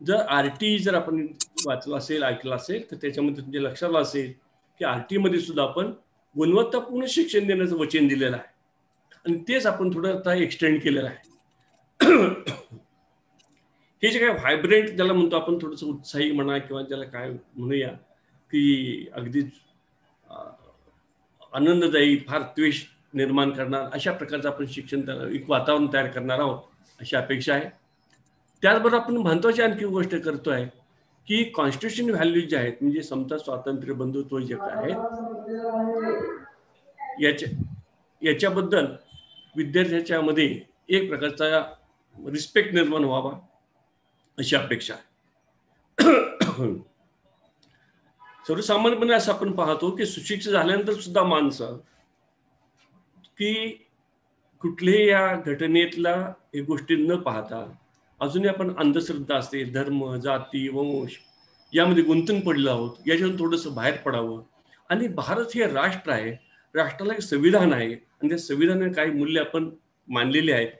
जर आरटी जर आपण वाचलं असेल, ऐकलं असेल, तर त्याच्यामध्ये तुमच्या लक्षात आलं असेल की आरटी मध्ये सुद्धा आपण गुणवत्तापूर्ण शिक्षण देण्याचं वचन दिलेलं आहे आणि तेच आपण थोडं आता एक्सटेंड केलेलं आहे. हे जे काय व्हायब्रंट ज्याला म्हणतो आपण, थोडंसं उत्साही म्हणा किंवा ज्याला काय म्हणूया की अगदीच आनंददायी, फार द्वेष निर्माण करणार अशा प्रकारचं आपण शिक्षण एक वातावरण तयार करणार आहोत अशी अपेक्षा आहे. त्याचबरोबर आपण महत्वाची आणखी गोष्ट करतोय की कॉन्स्टिट्यूशन व्हॅल्यूज जे आहेत, म्हणजे समता, स्वातंत्र्य, बंधुत्व जे काय आहेत, याच्याबद्दल विद्यार्थ्याच्या मध्ये एक प्रकारचा रिस्पेक्ट निर्माण व्हावा अशी अपेक्षा आहे. सर्वसामान्यपणे असं आपण पाहतो की सुशिक्षित झाल्यानंतर सुद्धा माणसं की कुठल्याही या घटनेतला हे गोष्टी न पाहता अजूनही आपण अंधश्रद्धा असते, धर्म, जाती, वंश यामध्ये गुंतून पडलो आहोत. याच्यातून थोडंसं बाहेर पडावं. आणि भारत हे राष्ट्र आहे, राष्ट्राला एक संविधान आहे आणि त्या संविधानाने काही मूल्य आपण मानलेली आहेत.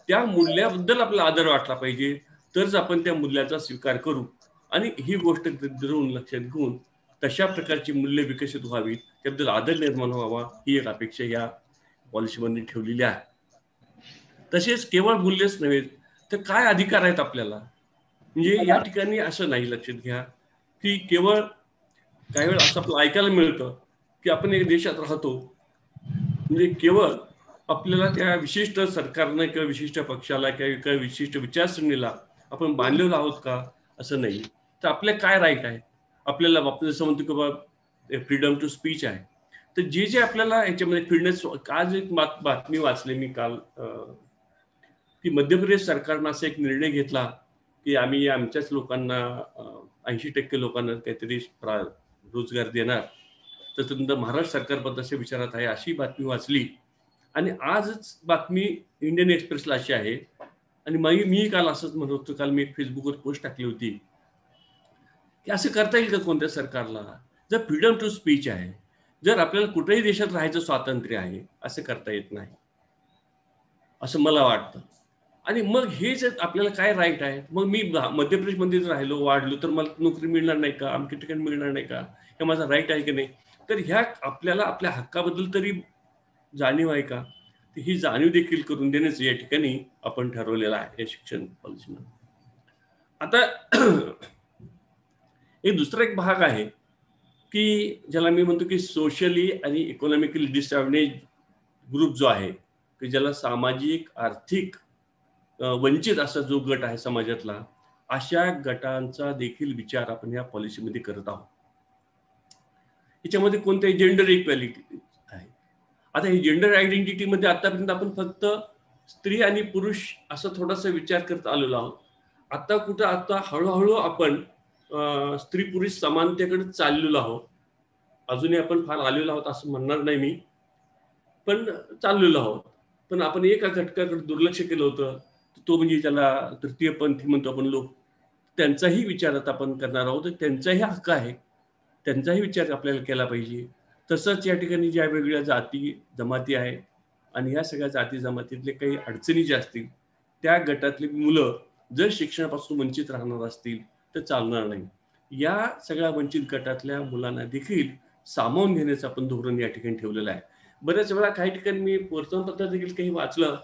त्या मूल्याबद्दल आपला आदर वाटला पाहिजे, तरच आपण त्या मूल्याचा स्वीकार करू. आणि ही गोष्ट धरून लक्षात घेऊन तशा प्रकारची मूल्य विकसित व्हावीत, त्याबद्दल आदर निर्माण व्हावा, ही एक अपेक्षा या पॉलिसीमध्ये ठेवलेली आहे. तसेच केवळ मूल्यच नव्हे तर काय अधिकार आहेत आपल्याला. म्हणजे या ठिकाणी असं नाही, लक्षात घ्या की केवळ काही वेळा असं आपलं ऐकायला मिळतं की आपण एक देशात राहतो, म्हणजे केवळ आपल्याला त्या विशिष्ट सरकारनं किंवा विशिष्ट पक्षाला किंवा एका विशिष्ट विचारसरणीला आपण बांधलेलो आहोत का, असं नाही. तर आपले काय राईट आहे, आपल्याला आपण जसं म्हणतो की बाबा फ्रीडम टू स्पीच आहे, तर जे जे आपल्याला याच्यामध्ये फ्रीडनेस. आज एक बातमी वाचली मी काल की मध्य प्रदेश सरकारनं असा एक निर्णय घेतला की आम्ही आमच्याच लोकांना 80% लोकांना काहीतरी रोजगार देणार. तर तुमचं महाराष्ट्र सरकारबद्दल अशा विचारात आहे, अशी बातमी वाचली. आणि आजच बातमी इंडियन एक्सप्रेसला अशी आहे. आणि मी काल असंच म्हणत होतो, काल मी फेसबुकवर पोस्ट टाकली होती की असं करता येईल का कोणत्या सरकारला, जर फ्रीडम टू स्पीच आहे, जर आपल्याला कुठल्याही देशात राहायचं स्वातंत्र्य आहे, असं करता येत नाही असं मला वाटतं. आणि मग हे जर आपल्याला काय राईट आहे, मग मी मध्य प्रदेशमध्ये राहिलो, वाढलो, तर मला नोकरी मिळणार नाही का, आमच्या ठिकाणी मिळणार नाही का, हे माझा राईट आहे की नाही. तर ह्या आपल्याला आपल्या हक्काबद्दल तरी जाणीव आहे का, तर ही जाणीव देखील करून देण्याचं या ठिकाणी आपण ठरवलेलं आहे या शिक्षण पॉलिसीमध्ये. आता एक दुसरा एक भाग आहे की ज्याला मी म्हणतो की सोशली आणि इकॉनॉमिकली डिसएडव्हान्टेज ग्रुप जो आहे, की ज्याला सामाजिक आर्थिक वंचित असा जो गट आहे समाजातला, अशा गटांचा देखील विचार आपण या पॉलिसीमध्ये करत आहोत. याच्यामध्ये कोणत्याही जेंडर इक्वॅलिटी आहे. आता ही जेंडर आयडेंटिटी मध्ये आतापर्यंत आपण फक्त स्त्री आणि पुरुष असं थोडासा विचार करत आलेलो आहोत. आता हळूहळू आपण स्त्री पुरुष समानतेकडे चाललेलो आहोत. अजूनही आपण फार आलेलो आहोत असं म्हणणार नाही मी, पण चाललेलो आहोत. पण आपण एका घटकाकडे दुर्लक्ष केलं होतं, तो म्हणजे ज्याला तृतीयपंथी म्हणतो आपण लोक, त्यांचाही विचार आता आपण करणार आहोत. त्यांचाही हक्क आहे, त्यांचाही विचार आपल्याला केला पाहिजे. तसंच या ठिकाणी ज्या वेगवेगळ्या जाती जमाती आहेत आणि ह्या सगळ्या जाती जमातीतले काही अडचणी ज्या असतील, त्या गटातली मुलं जर शिक्षणापासून वंचित राहणार असतील तर चालणार नाही. या सगळ्या वंचित गटातल्या मुलांना देखील सामावून घेण्याचं आपण धोरण या ठिकाणी ठेवलेलं आहे. बऱ्याच वेळा काही ठिकाणी मी वर्तमानपत्रात देखील काही वाचलं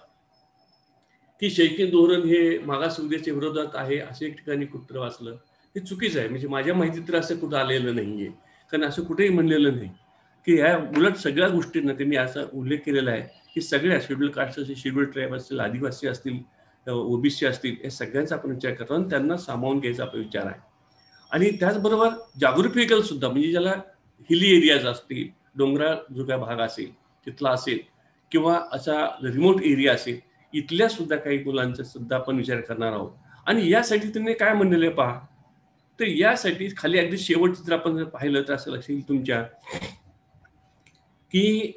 की शैक्षणिक धोरण हे मागासवर्गीयाच्या विरोधात आहे, असं एक ठिकाणी कुठं वाचलं. हे चुकीचं आहे. म्हणजे माझ्या माहितीत तर असं कुठं आलेलं नाहीये, कारण असं कुठेही म्हणलेलं नाही की ह्या उलट सगळ्या गोष्टींना त्यांनी असा उल्लेख केलेला आहे की सगळ्या शेड्यूल कास्ट असतील, शेड्यूल ट्राईब असतील, आदिवासी असतील, ओबीसी असतील, या सगळ्यांचा आपण विचार करतो आणि त्यांना सामावून घ्यायचा आपला विचार आहे. आणि त्याचबरोबर जागृतिकल सुद्धा, म्हणजे ज्याला हिली एरियाज असतील, डोंगराळ जो काय भाग असेल तिथला असेल किंवा असा रिमोट एरिया असेल, इथल्या सुद्धा काही मुलांचा सुद्धा आपण विचार करणार आहोत. आणि यासाठी त्यांनी काय म्हणलेलं आहे पहा, तर यासाठी खाली अगदी शेवटचं जर आपण पाहिलं तर असं लक्षात येईल तुमच्या की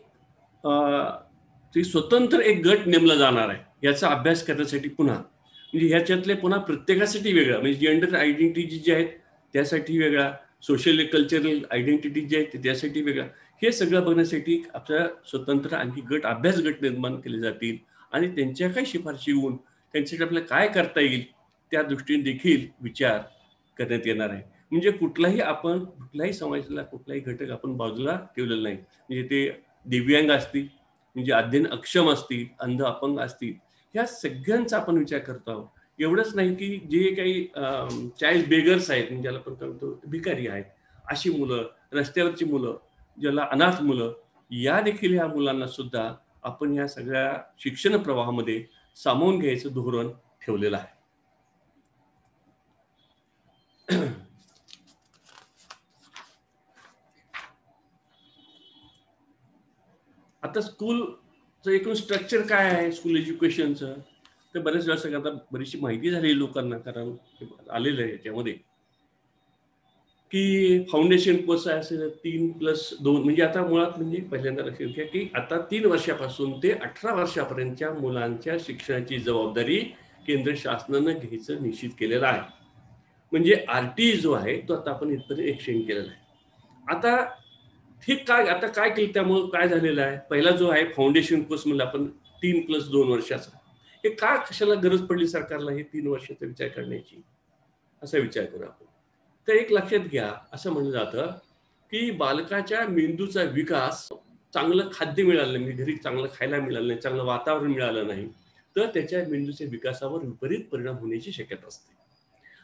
ते स्वतंत्र एक गट नेमला जाणार आहे याचा अभ्यास करण्यासाठी. पुन्हा म्हणजे ह्याच्यातले पुन्हा प्रत्येकासाठी वेगळं, म्हणजे जेंडर आयडेंटिटी जे आहेत त्यासाठी वेगळा, सोशल कल्चरल आयडेंटिटी जे आहेत त्यासाठी वेगळा. हे सगळं बघण्यासाठी आपल्या स्वतंत्र आणखी गट, अभ्यास गट निर्माण केले जातील आणि त्यांच्या काही शिफारशी येऊन त्यांच्यासाठी आपल्याला काय करता येईल त्या दृष्टीने देखील विचार करण्यात येणार आहे. म्हणजे कुठल्याही समाजाला कुठलाही घटक आपण बाजूला ठेवलेला नाही. म्हणजे ते दिव्यांग असतील, म्हणजे अध्ययन अक्षम असतील, अंध अपंग असतील, ह्या सगळ्यांचा आपण विचार करतो आहोत. एवढंच नाही की जे काही चाइल्ड बेगर्स आहेत, म्हणजे ज्याला आपण म्हणतो भिकारी आहेत, अशी मुलं, रस्त्यावरची मुलं, ज्याला अनाथ मुलं, या देखील ह्या मुलांना सुद्धा आपण या सगळ्या शिक्षण प्रवाहामध्ये सामावून घ्यायचं धोरण ठेवलेलं आहे. आता स्कूलचं एकूण स्ट्रक्चर काय आहे स्कूल एज्युकेशनचं, तर बरेच वेळा सगळं आता बरीचशी माहिती झाली लोकांना, कारण आलेलं आहे याच्यामध्ये की फाउंडेशन कोर्स आहे असेल 3+2, म्हणजे आता मुळात म्हणजे पहिल्यांदा लक्षात घ्या की आता 3 वर्षापासून ते 18 वर्षापर्यंतच्या मुलांच्या शिक्षणाची जबाबदारी केंद्र शासनानं घ्यायचं निश्चित केलेलं आहे. म्हणजे RTE जो आहे तो आता आपण इथपर्यंत एक्सटेंड केलेला आहे. आता हे आता काय केलं, त्यामुळे काय झालेलं आहे, पहिला जो आहे फाउंडेशन कोर्स म्हणजे आपण 3+2 वर्षाचा, हे का कशाला गरज पडली सरकारला हे 3 वर्षाचा विचार करण्याची, असा विचार करू आपण. तर एक लक्षात घ्या, असं म्हणलं जातं की बालकाच्या मेंदूचा विकास, चांगलं खाद्य मिळालं नाही, घरी चांगलं खायला मिळालं नाही, चांगलं वातावरण मिळालं नाही, तर त्याच्या मेंदूच्या विकासावर विपरीत परिणाम होण्याची शक्यता असते.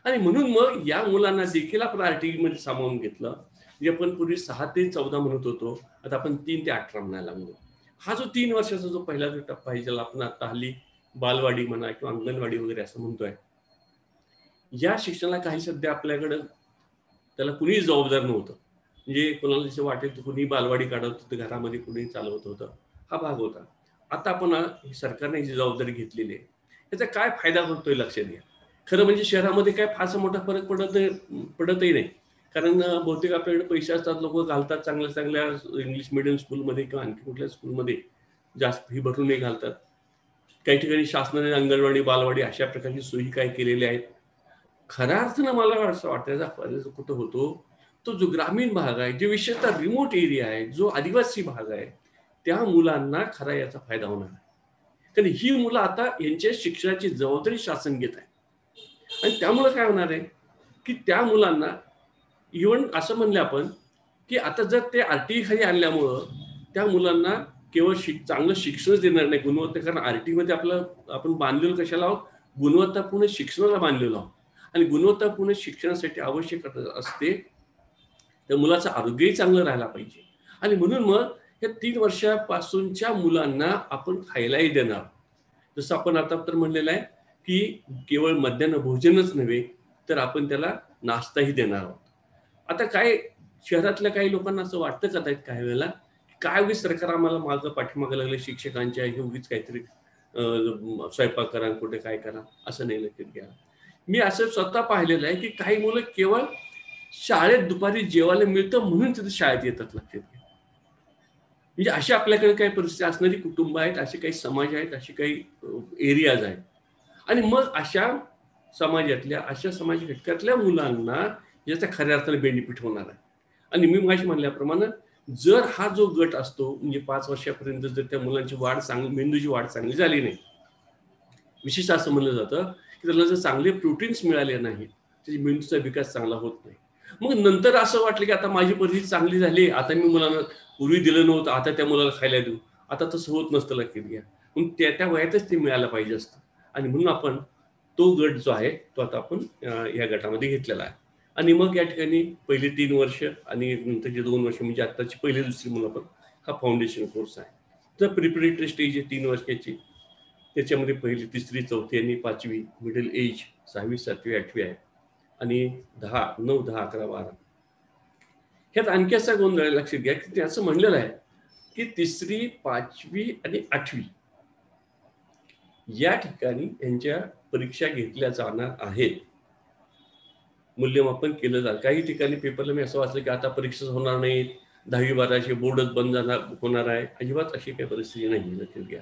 आणि म्हणून मग या मुलांना देखील आपण RTE मध्ये सामावून घेतलं. जे आपण पूर्वी 6 ते 14 म्हणत होतो, आता आपण 3 ते 18 म्हणायला लागलो. हा जो 3 वर्षाचा जो पहिला जो टप्पा आहे, ज्याला आपण आता हल्ली बालवाडी म्हणा किंवा अंगणवाडी वगैरे असं म्हणतोय, या शिक्षणाला काही सध्या आपल्याकडं त्याला कुणीही जबाबदार नव्हतं. म्हणजे कोणाला जसं वाटेल तर कुणी बालवाडी काढत होतं, घरामध्ये कुणी चालवत होतं, हा भाग होता. आता आपण सरकारने ही जबाबदारी घेतलेली आहे. याचा काय फायदा होतोय लक्षात घ्या. खरं म्हणजे शहरामध्ये काय फारसा मोठा फरक पडतही नाही, कारण बहुतेक आपल्याकडे पैसे असतात, लोक घालतात चांगल्या चांगल्या इंग्लिश मिडियम स्कूलमध्ये किंवा आणखी कुठल्या स्कूलमध्ये जास्त फी भरूनही घालतात. काही ठिकाणी शासनाने अंगणवाडी, बालवाडी अशा प्रकारची सोयी काय केलेल्या आहेत. खऱ्या अर्थानं मला असं वाटतं याचा फायदा कुठं होतो, तो जो ग्रामीण भाग आहे, जे विशेषतः रिमोट एरिया आहे, जो आदिवासी भाग आहे, त्या मुलांना खरा याचा फायदा होणार आहे. कारण ही मुलं आता यांच्या शिक्षणाची जबाबदारी शासन घेत आहे. आणि त्यामुळे काय होणार आहे की त्या मुलांना इव्हन असं म्हणलं आपण की आता जर ते RTE खाली आणल्यामुळं त्या मुलांना केवळ चांगलं शिक्षणच देणार नाही, गुणवत्ता, कारण RTE मध्ये आपण बांधलेलं कशाला आहोत, गुणवत्तापूर्ण शिक्षणाला बांधलेलो आहोत. आणि गुणवत्तापूर्ण शिक्षणासाठी आवश्यक असते तर मुलाचं आरोग्यही चांगलं राहायला पाहिजे. आणि म्हणून मग या 3 वर्षापासूनच्या मुलांना आपण खायलाही देणार, जसं आपण आता तर म्हणलेलं आहे की केवळ मध्यान्ह भोजनच नव्हे तर आपण त्याला नाश्ताही देणार आहोत. आता काय शहरातल्या काही लोकांना असं वाटतं का काही वेळेला, काय उगीच सरकार आम्हाला पाठीमागं लागलं शिक्षकांच्या, हे उगीच काहीतरी स्वयंपाक करा, कुठे काय करा, असं नाही लक्षात घ्या. मी असं स्वतः पाहिलेलं आहे की काही मुलं केवळ शाळेत दुपारी जेवायला मिळतं म्हणून तिथे शाळेत येतात, लक्षात घ्या. म्हणजे अशी आपल्याकडे काही परिस्थिती असणारी कुटुंब आहेत, असे काही समाज आहेत, असे काही एरियाज आहेत. आणि मग अशा समाजातल्या, अशा समाज घटकातल्या मुलांना याचा खऱ्या अर्थाने बेनिफिट होणार आहे. आणि मी मगाशी म्हणल्याप्रमाणे जर हा जो गट असतो, म्हणजे 5 वर्षापर्यंत जर त्या मुलांची मेंदूची वाढ चांगली झाली नाही, विशेष असं म्हणलं जातं की त्याला जर चांगले प्रोटीन्स मिळाले नाहीत, त्याची मेंदूचा विकास चांगला होत नाही. मग नंतर असं वाटलं की आता माझी परिस्थिती चांगली झाली, आता मी मुलांना पूर्वी दिलं नव्हतं, आता त्या मुलाला खायला देऊ, आता तसं होत नसतं, लक्षात घ्या. मग त्या वयातच ते मिळायला पाहिजे असतं. आणि म्हणून आपण तो गट जो आहे तो आता आपण या गटामध्ये घेतलेला आहे. आणि मग या ठिकाणी पहिली 3 वर्ष आणि नंतरची 2 वर्ष, म्हणजे आताची पहिली दुसरी मुलं पण हा फाउंडेशन कोर्स आहे. तर प्रिपरेटरी स्टेज आहे 3 वर्षाची, त्याच्यामध्ये पहिली, तिसरी, चौथी आणि 5वी मिडल एज 6वी, 7वी, 8वी आहे. आणि 9, 10, 11, 12 ह्यात आणखी असा गोंधळ लक्षात घ्या की ते असं म्हणलेलं आहे की 3री, 5वी आणि 8वी या ठिकाणी यांच्या परीक्षा घेतल्या जाणार आहेत, मूल्यमापन केलं जाईल. काही ठिकाणी पेपरला मी असं वाचलं की आता परीक्षाच होणार नाहीत, 10वी 12वी बोर्डच बंद होणार आहे. अजिबात अशी काही परिस्थिती नाही, लक्षात घ्या.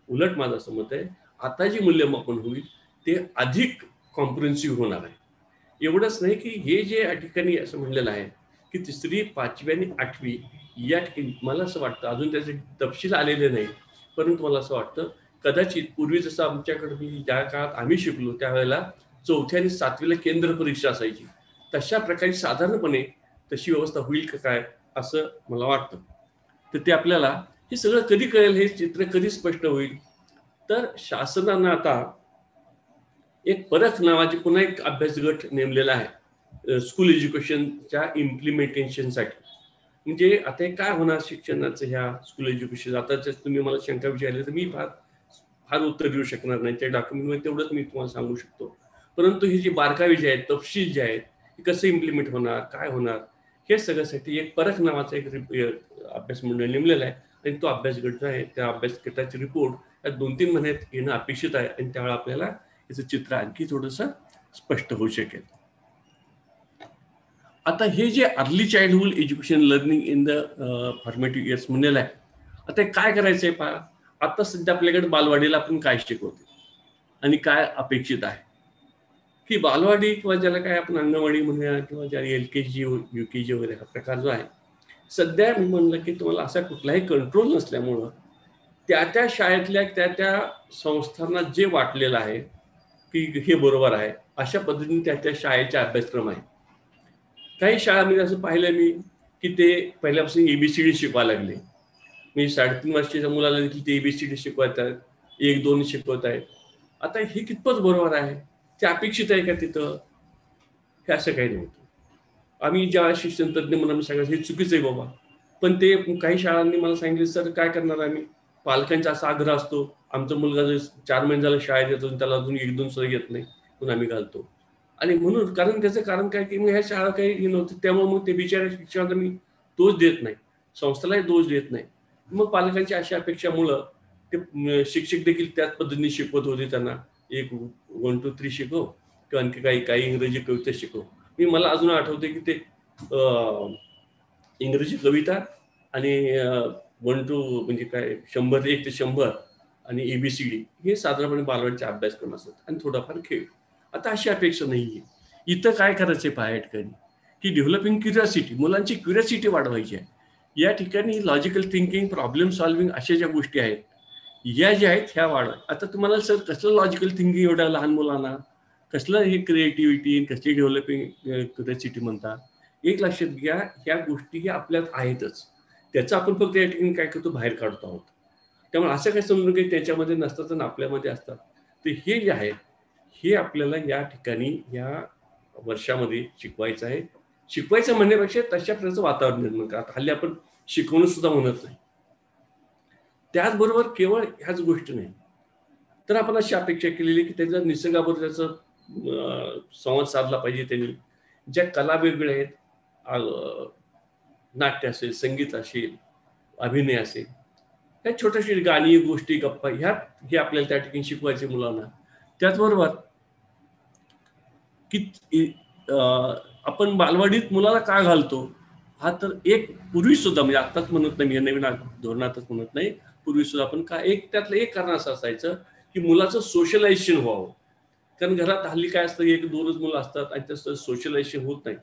उलट माझं असं मत आहे, आता जी मूल्यमापन होईल ते अधिक कॉम्प्रिहेन्सिव्ह होणार आहे. एवढंच नाही की हे जे या ठिकाणी असं म्हणलेलं आहे की 3री, 5वी आणि 8वी या ठिकाणी, मला असं वाटतं अजून त्याचे तपशील आलेले नाही, परंतु मला असं वाटतं कदाचित पूर्वी जसं आमच्याकडे ज्या काळात आम्ही शिकलो त्यावेळेला 4थी आणि 7वीला केंद्र परीक्षा असायची. तशा प्रकारे साधारणपणे तशी व्यवस्था होईल का काय असं मला वाटतं. तर ते आपल्याला हे सगळं कधी कळेल, हे चित्र कधी स्पष्ट होईल, तर शासनानं आता एक परख नावाची पुन्हा एक अभ्यास गट नेमलेला आहे स्कूल एज्युकेशनच्या इम्प्लिमेंटेशनसाठी. म्हणजे आता हे काय होणार शिक्षणाचं ह्या स्कूल एज्युकेशन, आता तुम्ही मला शंका विचारली तर मी फार फार उत्तर देऊ शकणार नाही. त्या डॉक्युमेंटमध्ये तेवढंच मी तुम्हाला सांगू शकतो. परंतु हे जे बारकावे जे आहेत, तपशील जे आहेत, हे कसं इम्प्लिमेंट होणार, काय होणार, हे सगळ्यासाठी एक परख नावाचा एक अभ्यास मंडळ नेमलेला आहे. आणि तो अभ्यास गट जो आहे, त्या अभ्यास गटाचे रिपोर्ट या 2-3 महिन्यात येणं अपेक्षित आहे. आणि त्यावेळेला आपल्याला याचं चित्र आणखी थोडंसं स्पष्ट होऊ शकेल. आता हे जे early childhood education learning in the formative years म्हणलेलं आहे, आता हे काय करायचंय पहा. आता सध्या आपल्याकडे बालवाडीला आपण काय शिकवतो आणि काय अपेक्षित आहे, की बालवाडी किंवा ज्याला काय आपण अंगणवाडी म्हणूया किंवा ज्या LKG UKG वगैरे हा प्रकार जो आहे, सध्या मी म्हणलं की तुम्हाला असा कुठलाही कंट्रोल नसल्यामुळं त्या शाळेतल्या त्या संस्थांना जे वाटलेलं आहे की हे बरोबर आहे, अशा पद्धतीने त्या शाळेचा अभ्यासक्रम आहे. काही शाळांमध्ये असं पाहिलं मी की ते पहिल्यापासून ABCD शिकवायला लागले. मी 3.5 वर्षाच्या मुलाला देखील ते ABCD शिकवत आहेत, 1-2 शिकवत आहेत. आता हे कितपत बरोबर आहे, ते अपेक्षित आहे का तिथं, हे असं काही नव्हतं. आम्ही ज्या शिक्षण तज्ज्ञ म्हणून आम्ही सांगायचं हे चुकीचं आहे बाबा. पण ते काही शाळांनी मला सांगितलं, सर काय करणार आम्ही, पालकांचा असा आग्रह असतो, आमचा मुलगा जर 4 महिने झाला शाळेत येतो त्याला अजून 1-2 सुद्धा येत नाही, म्हणून आम्ही घालतो. आणि म्हणून कारण त्याचं कारण काय की मग ह्या शाळा काही हे नव्हती, त्यामुळे मग ते बिचाऱ्या शिक्षकांना मी दोष देत नाही, संस्थेलाही दोष देत नाही. मग पालकांची अशा अपेक्षामुळं ते शिक्षक देखील त्याच पद्धतीने शिकवत होते त्यांना, एक 1 2 3 शिकव किंवा आणखी काही इंग्रजी कविता शिकव. मला अजून आठवते की ते इंग्रजी कविता आणि 1 to म्हणजे काय 100 1 ते 100 आणि ABCD हे साधारणपणे बालवाडीचे अभ्यासक्रम असतात आणि थोडाफार खेळ. आता अशी अपेक्षा नाहीये. इथं काय करायचंय पहा या ठिकाणी, की डेव्हलपिंग क्युरिओसिटी, मुलांची क्युरिओसिटी वाढवायची आहे. या ठिकाणी लॉजिकल थिंकिंग, प्रॉब्लेम सॉल्व्हिंग अशा ज्या गोष्टी आहेत, या ज्या आहेत ह्या वाढवा. आता तुम्हाला सर कसलं लॉजिकल थिंकिंग एवढ्या लहान मुलांना, कसलं हे क्रिएटिव्हिटी, कसली डेव्हलपिंग क्युरिओसिटी म्हणतात. एक लक्षात घ्या, ह्या गोष्टी ह्या आपल्यात आहेतच. त्याचं आपण फक्त या ठिकाणी काय करतो, बाहेर काढतो आहोत. त्यामुळे असं काय समजून की त्याच्यामध्ये नसतात आणि आपल्यामध्ये असतात. तर हे जे आहे, हे आपल्याला या ठिकाणी या वर्षामध्ये शिकवायचं आहे. शिकवायचं म्हणण्यापेक्षा तशा प्रकारचं वातावरण निर्माण करा. हल्ली आपण शिकवणं सुद्धा म्हणत नाही. त्याचबरोबर केवळ ह्याच गोष्टी नाही, तर आपण अशी अपेक्षा केलेली की त्याचा निसर्गाबरोबर त्याचा संवाद साधला पाहिजे. त्यांनी ज्या कला वेगवेगळ्या आहेत, नाट्य असेल, संगीत असेल, अभिनय असेल, ह्या छोट्याशा गाणी, गोष्टी, गप्पा हे आपल्याला त्या ठिकाणी शिकवायचे मुलांना. त्याचबरोबर की आपण बालवाडीत मुलाला का घालतो, हा तर एक पूर्वी सुद्धा म्हणजे आताच म्हणत नाही, मी नवीन धोरणातच म्हणत नाही, पूर्वी सुद्धा आपण का त्यातलं एक कारण असं असायचं की मुलाचं सोशलायझेशन व्हावं. कारण घरात हल्ली काय असतं, 1-2च मुलं असतात आणि त्याचं सोशलायझेशन होत नाही.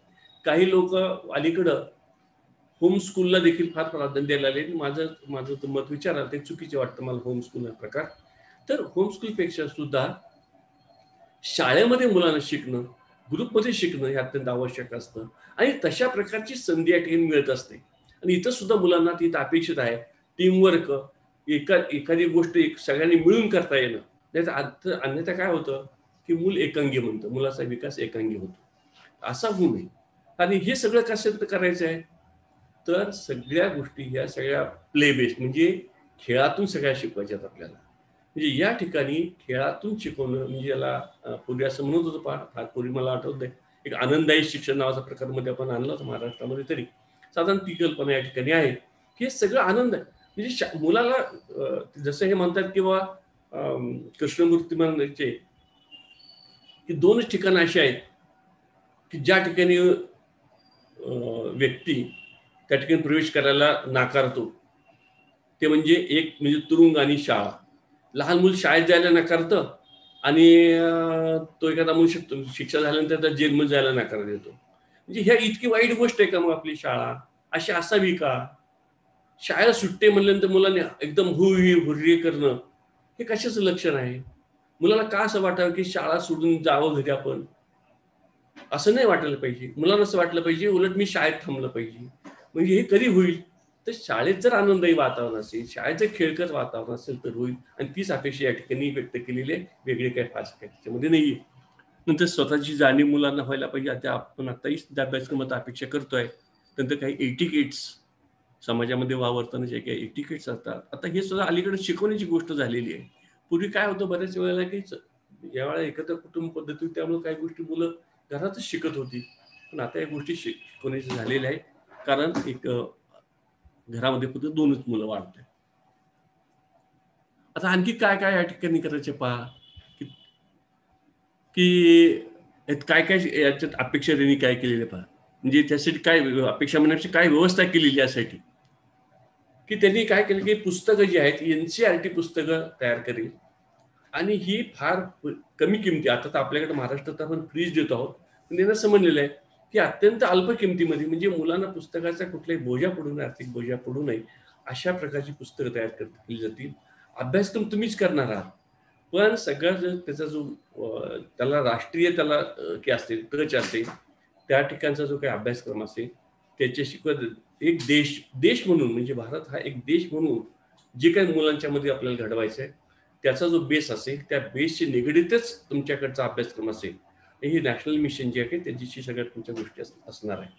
काही लोक अलीकडं होम स्कूलला देखील फार प्राधान्य द्यायला लागले. माझं मत विचाराल ते चुकीचे वाटतं मला होम स्कूल हा प्रकार. तर होम स्कूलपेक्षा सुद्धा शाळेमध्ये मुलांना शिकणं, ग्रुपमध्ये शिकणं हे अत्यंत आवश्यक असतं आणि तशा प्रकारची संधी या ठिकाणी मिळत असते. आणि इथं सुद्धा मुलांना तिथं अपेक्षित आहे टीमवर्क, एखादी गोष्ट सगळ्यांनी मिळून करता येणं. त्याचा अन्यथा काय होतं की मूल एकांगी म्हणतं, मुलाचा विकास एकांगी होतो. असा होऊ नये. आणि हे सगळं कसं करायचं आहे, तर सगळ्या गोष्टी ह्या सगळ्या प्ले बेस्ड म्हणजे खेळातून सगळ्या शिकवायच्यात आपल्याला. म्हणजे या ठिकाणी खेळातून शिकवणं म्हणजे याला पूर्वी असं म्हणत होतं पहा, फार पूर्वी मला आठवतंय, एक आनंददायी शिक्षण नावाचा प्रकार मध्ये आपण आणलाच महाराष्ट्रामध्ये. तरी साधारण ती कल्पना या ठिकाणी आहे की हे सगळं आनंद आहे. म्हणजे मुलाला जसं हे म्हणतात किंवा कृष्णमूर्ती म्हणायचे की 2च ठिकाणं अशी आहेत की ज्या ठिकाणी व्यक्ती त्या ठिकाणी प्रवेश करायला नाकारतो. ते म्हणजे एक म्हणजे तुरुंग आणि शाळा. लहान मूल शाळेत जायला नाकारतं आणि तो एखादा म्हणू शकतो शिक्षा झाल्यानंतर त्या जेलमध्ये जायला नकार देतो. म्हणजे ह्या इतकी वाईट गोष्ट आहे का मग आपली शाळा अशी असावी का? शाळेला सुट्टी म्हणल्यानंतर मुलांनी एकदम हुई हुर्री करणं हे कशाचं लक्षण आहे? मुलाला का असं वाटावं की शाळा सोडून जावं घरी आपण, असं नाही वाटायला पाहिजे. मुलांना असं वाटलं पाहिजे उलट मी शाळेत थांबलं पाहिजे. म्हणजे हे कधी होईल तर शाळेत जर आनंददायी वातावरण असेल, शाळेचं खेळकर वातावरण असेल तर होईल. आणि तीच अपेक्षा या ठिकाणी व्यक्त केलेली आहे. वेगळे काय फार काय त्याच्यामध्ये नाहीये. नंतर स्वतःची जाणीव मुलांना व्हायला पाहिजे. आता आपण आताही अभ्यासक्रमात अपेक्षा करतोय. नंतर काही एटिकेट्स समाजामध्ये वावरताना जे काही एटिकेट्स असतात, आता हे सुद्धा अलीकडे शिकवण्याची गोष्ट झालेली आहे. पूर्वी काय होतं बऱ्याच वेळेला की ज्यावेळेला एकत्र कुटुंब पद्धती त्यामुळे काही गोष्टी मुलं घरातच शिकत होती. पण आता या गोष्टी शिकवण्याच्या झालेल्या आहे. कारण एक घरामध्ये फक्त 2च मुलं वाढत आहेत. आता आणखी काय काय या ठिकाणी करायचे पहा की की काय काय याच्यात अपेक्षा त्यांनी काय केलेलं पहा. म्हणजे त्यासाठी काय अपेक्षा म्हणण्याची काय व्यवस्था केलेली यासाठी की त्यांनी काय केलं की पुस्तकं जी आहेत NCERT पुस्तकं तयार करेल आणि ही फार कमी किमती. आता तर आपल्याकडे महाराष्ट्रात आपण फ्रीज देतो आहोत. पण त्यांना समजलेलं आहे की अत्यंत अल्प किमतीमध्ये म्हणजे मुलांना पुस्तकाचा कुठलाही बोजा पडू नये, आर्थिक बोजा पडू नये अशा प्रकारची पुस्तकं तयार केली जातील. अभ्यासक्रम तुम्हीच करणार आहात. पण सगळं जर त्याचा जो त्याला राष्ट्रीय त्याला की असेल टच असेल त्या ठिकाणचा जो काही अभ्यासक्रम असेल त्याच्याशी एक देश म्हणून म्हणजे भारत हा एक देश म्हणून जे काही मुलांच्या मध्ये आपल्याला घडवायचं आहे त्याचा जो बेस असेल त्या बेसशी निगडीतच तुमच्याकडचा अभ्यासक्रम असेल. ही नॅशनल मिशन जे आहे त्याच्याशी सगळ्यात तुमच्या गोष्टी असणार आहे.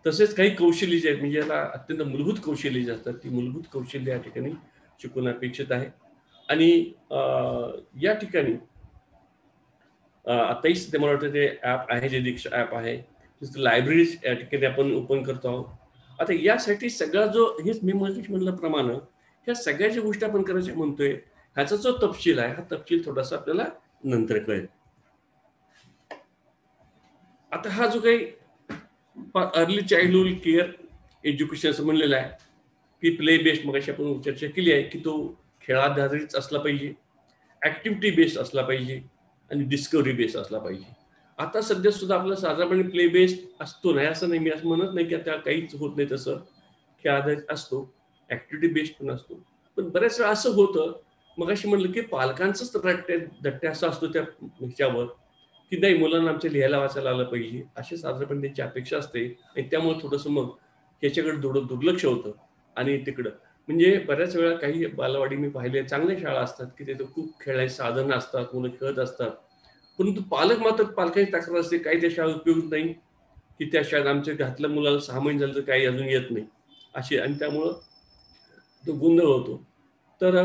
तसेच काही कौशल्य जे आहेत म्हणजे याला अत्यंत मूलभूत कौशल्य जे असतात ती मूलभूत कौशल्य या ठिकाणी शिकवणं अपेक्षित आहे. आणि या ठिकाणी आताही सध्या मला वाटतं ते ॲप आहे जे दीक्षा ॲप आहे लायब्ररीज या ठिकाणी आपण ओपन करतो आहोत. आता यासाठी सगळा जो हेच मी म्हणल्याप्रमाणे ह्या सगळ्या ज्या गोष्टी आपण करायच्या म्हणतोय ह्याचा जो तपशील आहे हा तपशील थोडासा आपल्याला नंतर कळेल. आता हा जो काही अर्ली चाइल्डहुड केअर एज्युकेशन असं म्हणलेलं आहे की प्ले बेस्ड मगाशी आपण चर्चा केली आहे की तो खेळाधारित असला पाहिजे, ऍक्टिव्हिटी बेस्ड असला पाहिजे आणि डिस्कवरी बेस्ड असला पाहिजे. आता सध्या सुद्धा आपला साधारणपणे प्ले बेस्ड असतो नाही असं नाही, मी असं म्हणत नाही की आता काहीच होत नाही तसं. खेळाधारित असतो, ऍक्टिव्हिटी बेस्ड पण असतो. पण बऱ्याच वेळा असं होतं मग अशी म्हणलं की पालकांचंच दट्ट्या असं असतो त्या ह्याच्यावर की नाही मुलांना आमच्या लिहायला वाचायला आलं पाहिजे अशी साधारणपणे त्यांची अपेक्षा असते. आणि त्यामुळे थोडंसं मग ह्याच्याकडे थोडं दुर्लक्ष होतं. आणि तिकडं म्हणजे बऱ्याच वेळा काही बालवाडी मी पाहिले चांगल्या शाळा असतात की तिथे खूप खेळायची साधनं असतात, मुलं खेळत असतात. परंतु पालक मात्र पालकांची तक्रार असते काही त्या शाळा उपयोग नाही की त्या शाळेत आमच्या घातल्या मुलाला 6 महिने झालं तर काही अजून येत नाही अशी. आणि त्यामुळं तो गोंधळ होतो. तर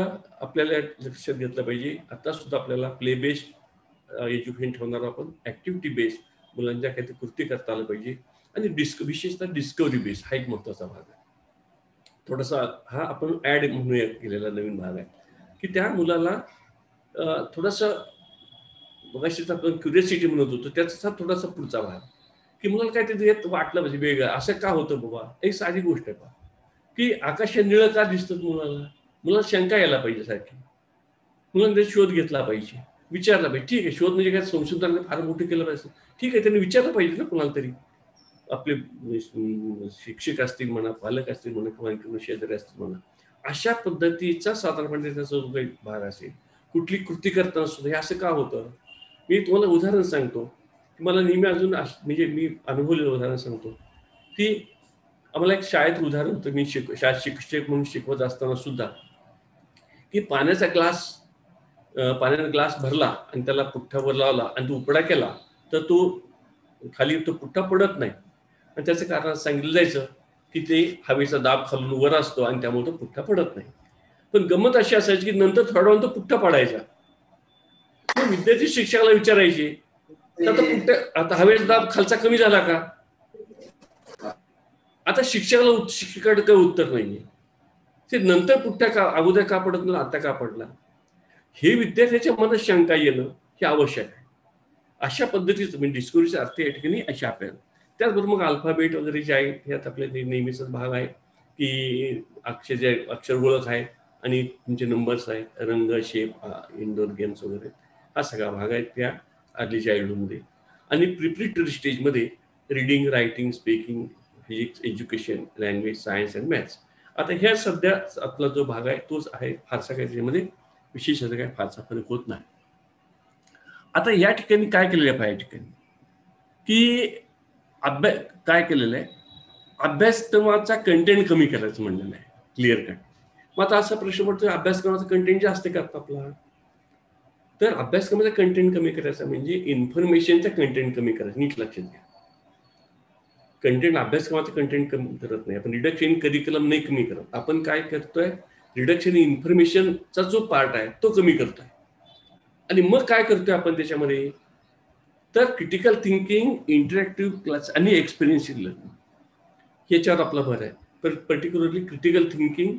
आपल्याला लक्षात घेतलं पाहिजे आता सुद्धा आपल्याला प्ले बेस्ड एज्युकेशन ठेवणार आपण, ऍक्टिव्हिटी बेस्ड मुलांच्या काहीतरी कृती करता आलं पाहिजे. आणि विशेषतः डिस्कवरी बेस्ड हा एक महत्वाचा भाग आहे. थोडासा हा आपण ऍड म्हणूया केलेला नवीन भाग आहे की त्या मुलाला थोडासा मगाशीच आपण क्युरियोसिटी म्हणत होतो त्याचा थोडासा पुढचा भाग की मुलाला काहीतरी वाटलं पाहिजे वेगळं असं का होतं बाबा. एक साधी गोष्ट आहे पहा की आकाश निळं का दिसतं मुलाला शंका यायला पाहिजे सारखी. मुलांनी त्याचा शोध घेतला पाहिजे, विचारला पाहिजे. ठीक आहे शोध म्हणजे काय संशोधनाने फार मोठं केलं पाहिजे, ठीक आहे त्यांनी विचारलं पाहिजे ना कुणाला तरी. आपले शिक्षक असतील म्हणा, पालक असतील म्हणा किंवा शेजारी असतील म्हणा, अशा पद्धतीचा साधारणपणे त्याचा जो काही भाग असेल कुठली कृती करताना सुद्धा हे असं का होतं. मी तुम्हाला उदाहरण सांगतो की मला नेहमी अजून म्हणजे मी अनुभवलेलं उदाहरण सांगतो की आम्हाला एक शाळेत उदाहरण होतं. मी शाळेत शिक्षक म्हणून शिकवत असताना सुद्धा की पाण्याचा ग्लास भरला आणि त्याला पुठ्ठावर लावला आणि तो उपडा केला तर तो खाली तो पुठ्ठा पडत नाही. आणि त्याचं कारण सांगितलं जायचं की ते हवेचा दाब खालून वर असतो आणि त्यामुळे तो पुठ्ठा पडत नाही. पण गंमत अशी असायची की नंतर थोडा वेळ तो पुठ्ठा पडायचा. मग विद्यार्थी शिक्षकाला विचारायचे आता हवेचा दाब खालचा कमी झाला का. आता शिक्षकाकडे काही उत्तर नाहीये. ते नंतर पुठ्ठा का अगोदर का पडत नाही आता का पडला, हे विद्यार्थ्याच्या मनात शंका येणं हे आवश्यक आहे. अशा पद्धतीचं म्हणजे डिस्कवरीचा अर्थ या ठिकाणी अशा आपल्याला. त्याचबरोबर मग अल्फाबेट वगैरे जे आहे ह्यात आपल्या नेहमीचाच भाग आहे की अक्षर ओळख आहे आणि तुमचे नंबर्स आहेत, रंग, शेप, इंडोर गेम्स वगैरे हा सगळा भाग आहे त्या अर्ली चाइल्डहुडमध्ये. आणि प्रिपरेटरी स्टेजमध्ये reading, writing, speaking, physics, education, language, science and maths. आता ह्या सध्या आपला जो भाग आहे तोच आहे. फारसा काही त्याच्यामध्ये विशेष असं काही फारसा फरक होत नाही. आता या ठिकाणी काय केलेलं आहे या ठिकाणी की अभ्यास काय केलेलं आहे, अभ्यासक्रमाचा कंटेंट कमी करायचं म्हणलेलं आहे क्लिअर कट. मग आता असा प्रश्न पडतो अभ्यासक्रमाचा कंटेंट जास्त करता आपला, तर अभ्यासक्रमाचा कंटेंट कमी करायचा म्हणजे इन्फॉर्मेशनचा कंटेंट कमी करायचं. नीट लक्षात घ्या, कंटेंट अभ्यासक्रमाचं कंटेंट कमी करत नाही आपण, रिडक्शन इन करिक्युलम नाही कमी करत आपण. काय करतोय, रिडक्शन इन इन्फॉर्मेशनचा जो पार्ट आहे तो कमी करतोय. आणि मग काय करतोय आपण त्याच्यामध्ये, तर क्रिटिकल थिंकिंग, इंटरॅक्टिव्ह क्लास आणि एक्सपिरियन्शियल लर्निंग याच्यावर आपला भर आहे. तर पर्टिक्युलरली क्रिटिकल थिंकिंग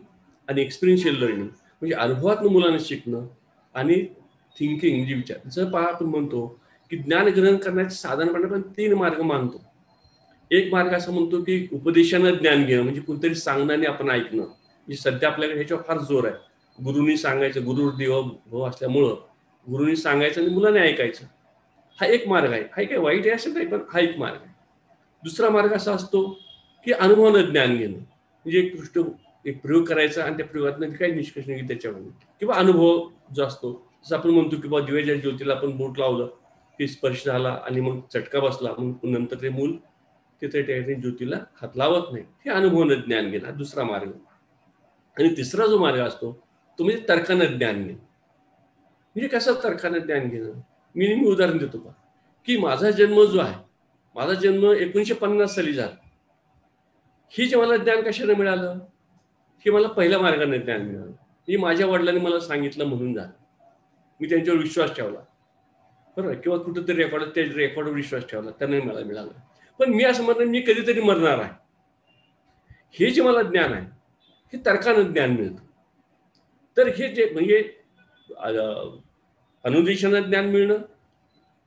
आणि एक्सपिरियन्शियल लर्निंग म्हणजे अनुभवातून मुलांना शिकणं आणि थिंकिंग म्हणजे विचार. जर पहा आपण म्हणतो की ज्ञान ग्रहण करण्याचे साधारणपणे आपण 3 मार्ग मानतो. एक मार्ग असा म्हणतो की उपदेशानं ज्ञान घेणं म्हणजे कोणतरी सांगण्याने आपण ऐकणं, म्हणजे सध्या आपल्याकडे ह्याच्यावर फार जोर आहे. गुरुनी सांगायचं, गुरुदेव भाव असल्यामुळं गुरुनी सांगायचं आणि मुलाने ऐकायचं, हा एक मार्ग आहे. हा काही वाईट आहे असं नाही, पण हा एक मार्ग आहे. दुसरा मार्ग असा असतो की अनुभवानं ज्ञान घेणं, म्हणजे एक प्रयोग करायचा आणि त्या प्रयोगातून काही निष्कर्ष निघेल त्याच्यावर, किंवा अनुभव जो असतो जसं आपण म्हणतो की बाबा दिव्याच्या ज्योतीला आपण बोट लावलं की स्पर्श झाला आणि मग चटका बसला, मग नंतर ते मूल तिथे त्या ज्योतीला हात लावत नाही, हे अनुभवानं ज्ञान घेणं दुसरा मार्ग. आणि तिसरा जो मार्ग असतो तो म्हणजे तर्कानं ज्ञान घेणं. म्हणजे कसं तर्कानं ज्ञान घेणं, मी उदाहरण देतो का, की माझा जन्म जो आहे, माझा जन्म 1950 साली झाला. हे जे मला ज्ञान कशाने मिळालं, हे मला पहिल्या मार्गाने ज्ञान मिळालं. हे माझ्या वडिलांनी मला सांगितलं म्हणून झालं, मी त्यांच्यावर विश्वास ठेवला, बरोबर, किंवा कुठेतरी रेकॉर्डवर विश्वास ठेवला, त्यांनी मला मिळालं. पण मी असं म्हणतो मी कधीतरी मरणार आहे, हे जे मला ज्ञान आहे हे तर्कानं ज्ञान मिळतं. तर हे जे म्हणजे अनुदेशानं ज्ञान मिळणं,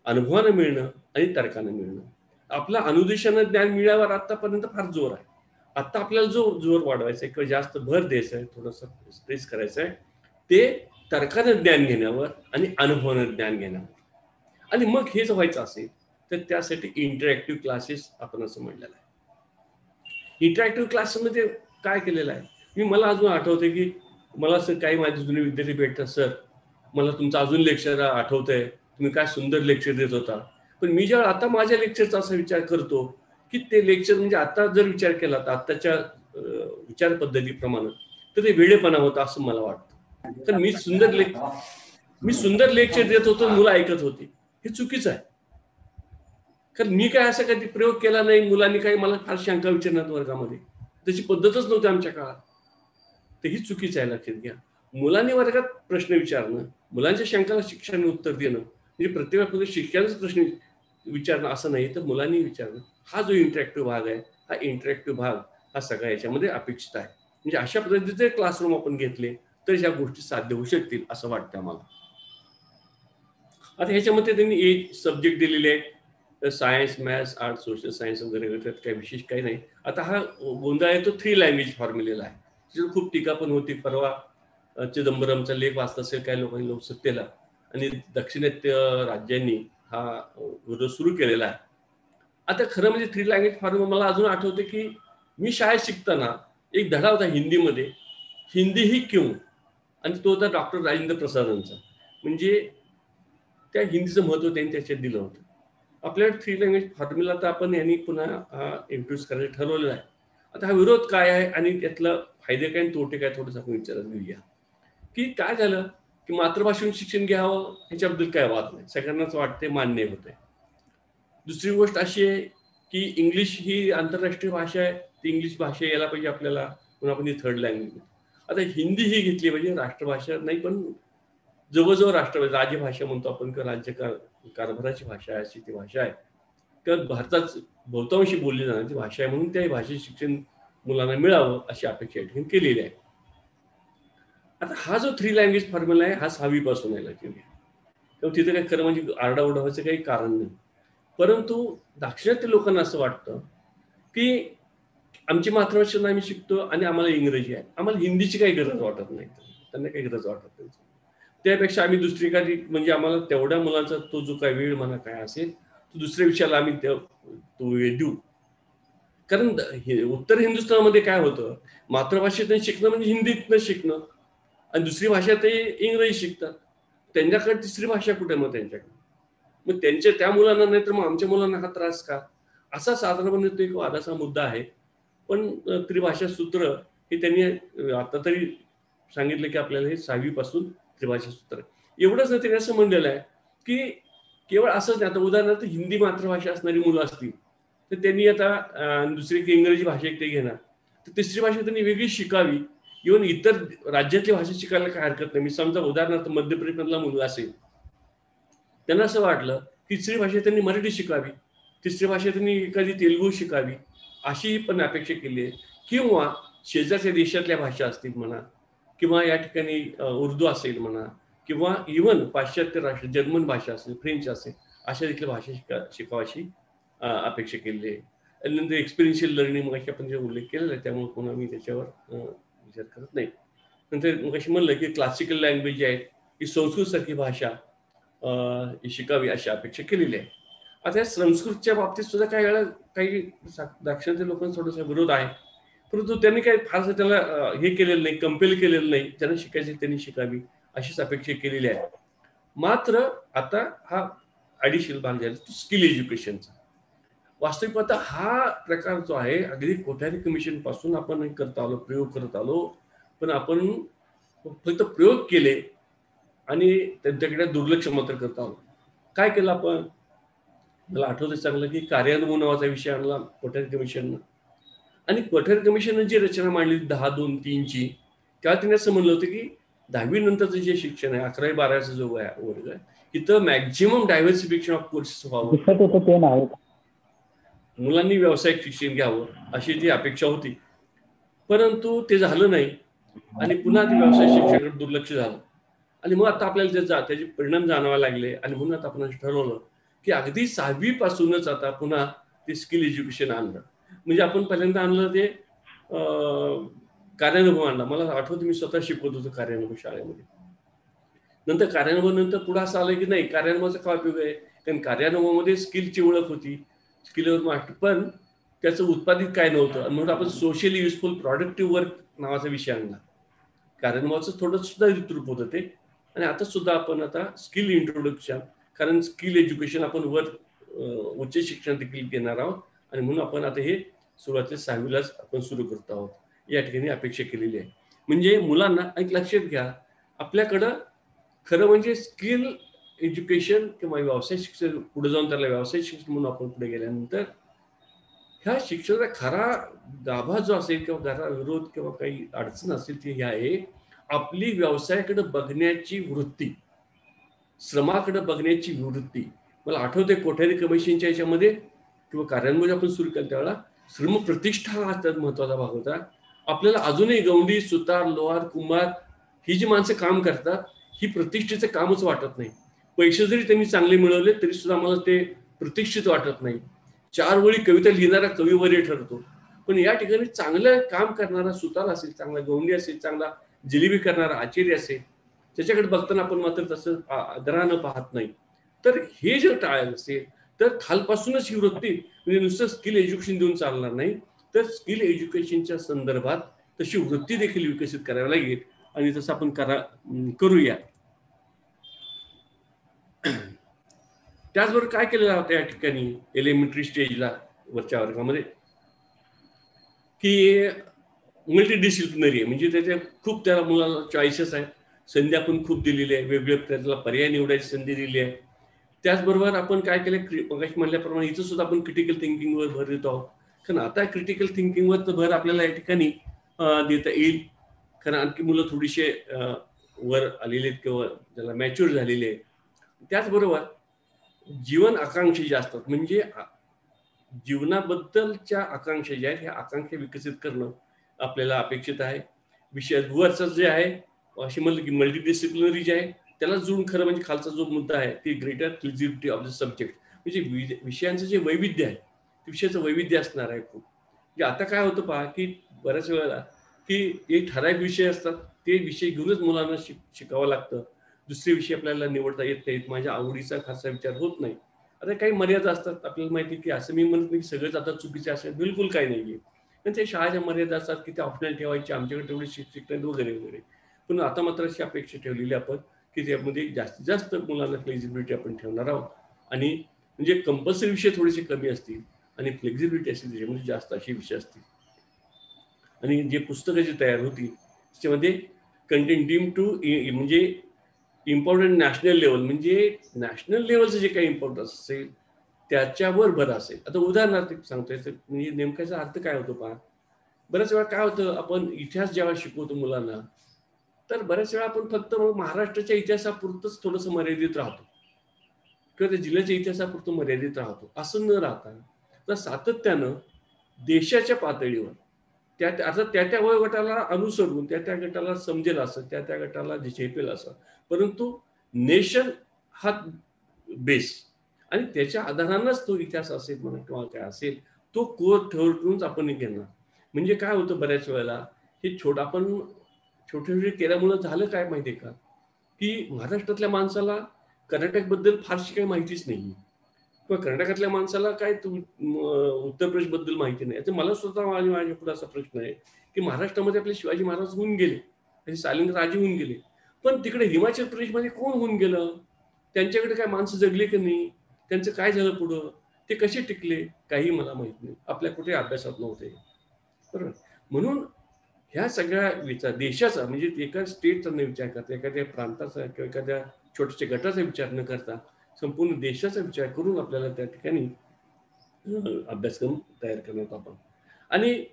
अनुभवानं मिळणं आणि तर्कानं मिळणं. आपला अनुदेशानं ज्ञान मिळाल्यावर आतापर्यंत फार जोर आहे. आता आपल्याला जो जोर वाढवायचा आहे किंवा जास्त भर द्यायचा आहे, थोडंसं स्ट्रेस करायचं आहे, ते तर्कानं ज्ञान घेण्यावर आणि अनुभवानं ज्ञान घेण्यावर. आणि मग हेच व्हायचं असेल तर त्यासाठी इंटरॅक्टिव्ह क्लासेस आपण असं म्हणलेलं आहे. इंटरॅक्टिव्ह क्लासमध्ये काय केलेलं आहे, मला अजून आठवते की मला असं काही माझे जुने विद्यार्थी भेटतात, सर मला तुमचं अजून लेक्चर आठवतंय, तुम्ही काय सुंदर लेक्चर देत होता. पण मी जेव्हा आता माझ्या लेक्चरचा असा विचार करतो की ते लेक्चर म्हणजे आता जर विचार केला तर आताच्या विचार पद्धतीप्रमाणे तर ते वेळेपणा होता असं मला वाटतं. तर मी सुंदर लेक्चर देत होतो, मुलं ऐकत होती, हे चुकीचं आहे. कारण मी काय असा कधी प्रयोग केला नाही, मुलांनी काही मला फार शंका विचारण्यात वर्गामध्ये, त्याची पद्धतच नव्हती आमच्या काळात. तर ही चुकीचं आहे, लक्षात घ्या. मुलांनी वर्गात प्रश्न विचारणं, मुलांच्या शंकाला शिक्षकांनी उत्तर देणं, म्हणजे प्रत्येक शिक्षकांचा प्रश्न विचारणं असं नाही, तर मुलांनी विचारणं, हा जो इंटरॅक्टिव्ह भाग आहे, हा इंटरॅक्टिव्ह भाग हा सगळ्या याच्यामध्ये अपेक्षित आहे. म्हणजे अशा पद्धतीचे क्लासरूम आपण घेतले तर ह्या गोष्टी साध्य होऊ शकतील असं वाटतं मला. आता ह्याच्यामध्ये त्यांनी एक सब्जेक्ट दिलेले आहेत, science, maths, arts, social science वगैरे, त्यात काही विशेष काही नाही. आता हा गोंधळ आहे तो 3 लँग्वेज फॉर्म्युलेला आहे. त्याच्यात खूप टीका पण होती. परवा चिदंबरमचा लेख वाचला असेल काही लोकांनी लोकसत्तेला, आणि दाक्षिणात्य राज्यांनी हा विरोध सुरू केलेला आहे. आता खरं म्हणजे 3 लँग्वेज फॉर्म्युला मला अजून आठवते की मी शाळेत शिकताना एक धडा होता हिंदीमध्ये, हिंदी ही क्यों, आणि तो होता डॉक्टर राजेंद्र प्रसादांचा. म्हणजे त्या हिंदीचं महत्व त्यांनी त्याच्यात दिलं होतं. आपल्याला 3 लँग्वेज फॉर्म्युला तर आपण यांनी पुन्हा इंट्रोड्यूस करायचं ठरवलेलं आहे. आता हा विरोध काय आहे आणि त्यातला फायदे काय आणि तोटे काय थोडंसं आपण विचारात घेऊया. की काय झालं की मातृभाषेतून शिक्षण घ्यावं ह्याच्याबद्दल काय वाद नाही, सगळ्यांनाच वाटते, मान्य होते. दुसरी गोष्ट अशी आहे की इंग्लिश ही आंतरराष्ट्रीय भाषा आहे, ती इंग्लिश भाषा यायला पाहिजे आपल्याला, म्हणून आपण ही 3rd लँग्वेज. आता हिंदी ही घेतली पाहिजे, राष्ट्रभाषा नाही पण जवळजवळ राष्ट्रभाषा, राजभाषा म्हणतो आपण, किंवा कारभाराची भाषा आहे, अशी ती भाषा आहे, किंवा भारतात बहुतांशी बोलली जाणारी भाषा आहे, म्हणून त्या भाषेत शिक्षण मुलांना मिळावं अशी अपेक्षा केलेली आहे. आता हा जो 3 लँग्वेज फॉर्म्युला आहे हा 6वी पासून आहे, लक्षात घ्या. तेव्हा तिथे काही खरं म्हणजे आरडाओरडा व्हायचं काही कारण नाही. परंतु दाक्षिणात्य लोकांना असं वाटतं की आमची मातृभाषेतून आम्ही शिकतो आणि आम्हाला इंग्रजी आहे, आम्हाला हिंदीची काही गरज वाटत नाही, त्यांना काही गरज वाटत नाही. त्यापेक्षा आम्ही दुसरी काही म्हणजे आम्हाला तेवढ्या मुलांचा तो जो काही वेळ म्हणा काय असेल तो दुसऱ्या विषयाला आम्ही तो वेळ देऊ. कारण उत्तर हिंदुस्थानमध्ये काय होतं, मातृभाषेतून शिकणं म्हणजे हिंदीतनं शिकणं, आणि दुसरी भाषा ते इंग्रजी शिकतात. त्यांच्याकडे तिसरी भाषा कुठे मग त्यांच्याकडे, मग त्यांच्या त्या मुलांना नाही तर मग आमच्या मुलांना हा त्रास का? असा साधारणपणे तो एक वादाचा मुद्दा आहे. पण त्रिभाषा सूत्र हे त्यांनी आता तरी सांगितलं की आपल्याला हे 6वी पासून त्रिभाषा सूत्र एवढंच नाही. त्यांनी असं म्हणलेलं आहे की केवळ असंच नाही. आता उदाहरणार्थ हिंदी मातृभाषा असणारी मुलं असतील तर त्यांनी आता दुसरी की इंग्रजी भाषा एक ते घेणार, तर तिसरी भाषा त्यांनी वेगळी शिकावी. इव्हन इतर राज्यातली भाषा शिकायला काय हरकत नाही. मी समजा उदाहरणार्थ मध्य प्रदेशमधला मुलगा असेल, त्यांना असं वाटलं की तिसरी भाषा त्यांनी मराठी शिकावी, तिसरी भाषा त्यांनी एखादी तेलुगू शिकावी, अशी पण अपेक्षा केली आहे. किंवा शेजारच्या देशातल्या भाषा असतील म्हणा, किंवा या ठिकाणी उर्दू असेल म्हणा, किंवा इव्हन पाश्चात्य राष्ट्र जर्मन भाषा असेल, फ्रेंच असेल, अशा देखील भाषा शिकावाशी अपेक्षा केलेली आहे. आणि नंतर एक्सपिरियन्शियल लर्निंग मग आपण जे उल्लेख केलेला आहे त्यामुळे पुन्हा मी त्याच्यावर विचार करत नाही. नंतर मग म्हणलं की क्लासिकल लँग्वेज आहे की संस्कृत सारखी भाषा शिकावी अशी अपेक्षा केलेली आहे. आता या संस्कृतच्या बाबतीत सुद्धा काही वेळा काही दाक्षिणात्य लोकांचा थोडासा विरोध आहे, परंतु त्यांनी काही फारसं त्याला हे केलेलं नाही, कंपेल केलेलं नाही. ज्यांना शिकायचे त्यांनी शिकावी अशीच अपेक्षा केलेली आहे. मात्र आता हा ॲडिशनल भाग झाला तो स्किल एज्युकेशनचा. वास्तविक पाहता हा प्रकार जो आहे अगदी कोठारी कमिशन पासून आपण करत आलो, प्रयोग करत आलो, पण आपण फक्त प्रयोग केले आणि त्यांच्याकडे दुर्लक्ष मात्र करत आलो. काय केलं आपण? मला आठवतं चांगलं की कार्यानुभव नावाचा विषय आणला कोठारी कमिशननं, आणि कोठारी कमिशननं जी रचना मांडली 10-2-3ची, तेव्हा त्यांनी असं म्हणलं होतं की 10वी नंतरचं जे शिक्षण आहे, 11वी-12वीचा जो वर्ग आहे, इथं मॅक्झिमम डायव्हर्सिफिकेशन ऑफ कोर्सेस व्हावं, मुलांनी व्यावसायिक शिक्षण घ्यावं अशी ती अपेक्षा होती. परंतु ते झालं नाही आणि पुन्हा ते व्यवसाय शिक्षणाकडे दुर्लक्ष झालं. आणि मग आता आपल्याला त्याचे परिणाम जाणवायला लागले आणि म्हणून आता आपण ठरवलं की अगदी 6वी पासूनच आता पुन्हा ते स्किल एज्युकेशन आणलं. म्हणजे आपण पहिल्यांदा आणलं ते कार्यानुभव आणला. मला आठवतं मी स्वतः शिकवत होतो कार्यानुभव शाळेमध्ये. नंतर कार्यानुभव नंतर पुढे असं आलं की नाही, कार्यानुभवाचा काय उपयोग आहे? कारण कार्यानुभवामध्ये स्किलची ओळख होती, स्किलवर मास्टर, पण त्याचं उत्पादित काय नव्हतं. म्हणून आपण सोशली युजफुल प्रोडक्टिव्ह वर्क नावाचा विषय आणला. कार्यानुभवाचं थोडं सुद्धा विस्तृत होतं ते. आणि आता सुद्धा आपण आता स्किल इंट्रोडक्शन, कारण स्किल एज्युकेशन आपण उच्च शिक्षण देखील घेणार आहोत आणि म्हणून आपण आता हे सुरुवातीला 6वीलाच आपण सुरू करत आहोत या ठिकाणी अपेक्षा केलेली आहे. म्हणजे मुलांना एक लक्षात घ्या, आपल्याकडं खरं म्हणजे स्किल एज्युकेशन किंवा व्यवसाय शिक्षण पुढे जाऊन त्याला व्यवसाय शिक्षण म्हणून आपण पुढे गेल्यानंतर ह्या शिक्षणाचा खरा गाभा जो असेल किंवा खरा विरोध किंवा काही अडचण असेल ती ही आहे, आपली व्यवसायाकडे बघण्याची वृत्ती, श्रमाकडे बघण्याची वृत्ती. मला आठवते कोठारी कमिशनच्या याच्यामध्ये किंवा कार्यान्वयन आपण सुरू केलं त्यावेळेला श्रम प्रतिष्ठा हा त्यात महत्वाचा भाग होता. आपल्याला अजूनही गवंडी, सुतार, लोहार, कुंभार ही जी माणसं काम करतात ही प्रतिष्ठेचं कामच वाटत नाही. पैसे जरी त्यांनी चांगले मिळवले तरी सुद्धा मला ते प्रतिष्ठित वाटत नाही. 4 ओळी कविता लिहिणारा कविवर्य ठरतो, पण या ठिकाणी चांगलं काम करणारा सुतार असेल, चांगला गवंडी असेल, चांगला जिलेबी करणारा आचारी असेल, त्याच्याकडे बघताना आपण मात्र तसं आदरानं पाहत नाही. तर हे जर टाळायचं असेल तर खालपासूनच ही वृत्ती, म्हणजे नुसतं स्किल एज्युकेशन देऊन चालणार नाही, तर स्किल एज्युकेशनच्या संदर्भात तशी वृत्ती देखील विकसित करावी लागेल आणि तसं आपण करूया. त्याचबरोबर काय केलेलं होतं या ठिकाणी एलिमेंटरी स्टेजला वरच्या वर्गामध्ये की मल्टीडिसिप्लिनरी आहे, म्हणजे त्याच्या खूप त्याला मुलाला चॉईसेस आहेत, संधी आपण खूप दिलेली आहे, वेगवेगळ्या त्याला पर्याय निवडायची संधी दिली आहे. त्याचबरोबर आपण काय केलं, मगाशी म्हणल्याप्रमाणे इथं सुद्धा आपण क्रिटिकल थिंकिंगवर भर देतो आहोत. कारण आता क्रिटिकल थिंकिंगवर तर भर आपल्याला या ठिकाणी देता येईल, कारण आणखी मुलं थोडीशे वर आलेले आहेत किंवा त्याला मॅच्युअर झालेले आहेत. त्याचबरोबर जीवन आकांक्षा ज्या असतात, म्हणजे जीवनाबद्दलच्या आकांक्षा ज्या आहेत ह्या आकांक्षा विकसित करणं आपल्याला अपेक्षित आहे. वरचं जे आहे अशी म्हणलं की मल्टीडिसिप्लिनरी जे आहे त्याला जुळून खरं म्हणजे खालचा जो मुद्दा आहे ती greater flexibility of the subject, म्हणजे विषयांचं जे वैविध्य आहे ते विषयाचं वैविध्य असणार आहे खूप. म्हणजे आता काय होतं पहा की बऱ्याच वेळेला की एक ठराविक विषय असतात, ते विषय घेऊनच मुलांना शिकावं लागतं. दुसरे विषय आपल्याला निवडता येत नाहीत, माझ्या आवडीचा खासा विचार होत नाही. आता काही मर्यादा असतात, आपल्याला माहिती की असं मी म्हणत नाही की सगळंच आता चुकीचे असेल, बिलकुल काही नाहीये. पण ते शाळेच्या मर्यादा असतात की ते ऑप्शनल ठेवायचे, आमच्याकडे तेवढे शिक्षक नाहीत वगैरे वगैरे. पण आता मात्र अशी अपेक्षा ठेवलेली आपण की त्यामध्ये जास्तीत जास्त मुलांना फ्लेक्झिबिलिटी आपण ठेवणार आहोत आणि म्हणजे कंपल्सरी विषय थोडेसे कमी असतील आणि फ्लेक्झिबिलिटी असेल त्याच्यामध्ये जास्त असे विषय असतील. आणि जे पुस्तकं जी तयार होती त्याच्यामध्ये कंटेंट डीम टू म्हणजे इम्पॉर्टंट नॅशनल लेवल, म्हणजे नॅशनल लेवलचं जे काही इम्पॉर्टन्स असेल त्याच्यावर भर असेल. आता उदाहरणार्थ सांगतोय, म्हणजे नेमक्याचा अर्थ काय होतो पहा. बऱ्याच वेळा काय होतं, आपण इतिहास जेव्हा शिकवतो मुलांना तर बऱ्याच वेळा आपण फक्त महाराष्ट्राच्या इतिहासापुरतंच थोडंसं मर्यादित राहतो किंवा त्या जिल्ह्याच्या इतिहासापुरतं मर्यादित राहतो. असं न राहता तर सातत्यानं देशाच्या पातळीवर आता त्या वयोगटाला अनुसरून त्या गटाला समजेल असं, त्या गटाला झेपेल असं, परंतु नेशन हा बेस आणि त्याच्या आधारानंच तो इतिहास असेल म्हणा किंवा काय असेल तो कोर ठरवूनच आपण घेणार. म्हणजे काय होतं बऱ्याच वेळेला हे आपण छोटे छोटे केल्यामुळं झालं काय माहितीये का, की महाराष्ट्रातल्या माणसाला कर्नाटकबद्दल फारशी काही माहितीच नाही किंवा कर्नाटकातल्या माणसाला काय उत्तर प्रदेश बद्दल माहिती नाही. आता मला स्वतः माझ्या पुढे असा प्रश्न आहे की महाराष्ट्रामध्ये आपले शिवाजी महाराज होऊन गेले आणि सालिंग राजे होऊन गेले, पण तिकडे हिमाचल प्रदेशमध्ये कोण होऊन गेलं, त्यांच्याकडे काय माणसं जगली की नाही, त्यांचं काय झालं पुढं, ते कसे टिकले, काही मला माहित नाही, आपल्या कुठे अभ्यासात नव्हते. बरोबर. म्हणून ह्या सगळ्या विचार देशाचा म्हणजे एका स्टेटचा न विचार करता, एखाद्या प्रांताचा किंवा एखाद्या छोट्याशा गटाचा विचार न करता संपूर्ण देशाचा विचार करून आपल्याला त्या ठिकाणी अभ्यासक्रम तयार करण्यात आपण. आणि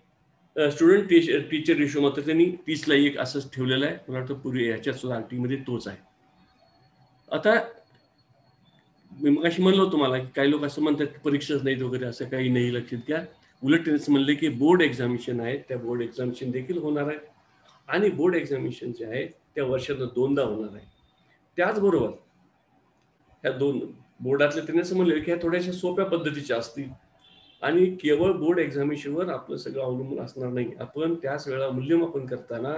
स्टुडंट टीचर रेशो मात्र त्यांनी 30:1 असंच ठेवलेलं आहे. मला वाटतं पूर्वी ह्याच्यात सुद्धा आरटीमध्ये तोच आहे. आता मी मगाशी म्हणलो तुम्हाला की काही लोक असं म्हणतात की परीक्षाच नाहीत वगैरे, असं काही नाही, लक्षात घ्या. उलट त्यांचं म्हणले की बोर्ड एक्झामिनेशन आहेत, त्या बोर्ड एक्झामिनेशन देखील होणार आहे आणि बोर्ड एक्झामिनेशन जे आहे त्या वर्षातून 2दा होणार आहे. त्याचबरोबर ह्या 2 बोर्डातले त्यांनी असं म्हणले की ह्या थोड्याशा सोप्या पद्धतीच्या असतील आणि केवळ बोर्ड एक्झामिनेशनवर आपलं सगळं अवलंबून असणार नाही. आपण त्याच वेळेला मूल्यमापन करताना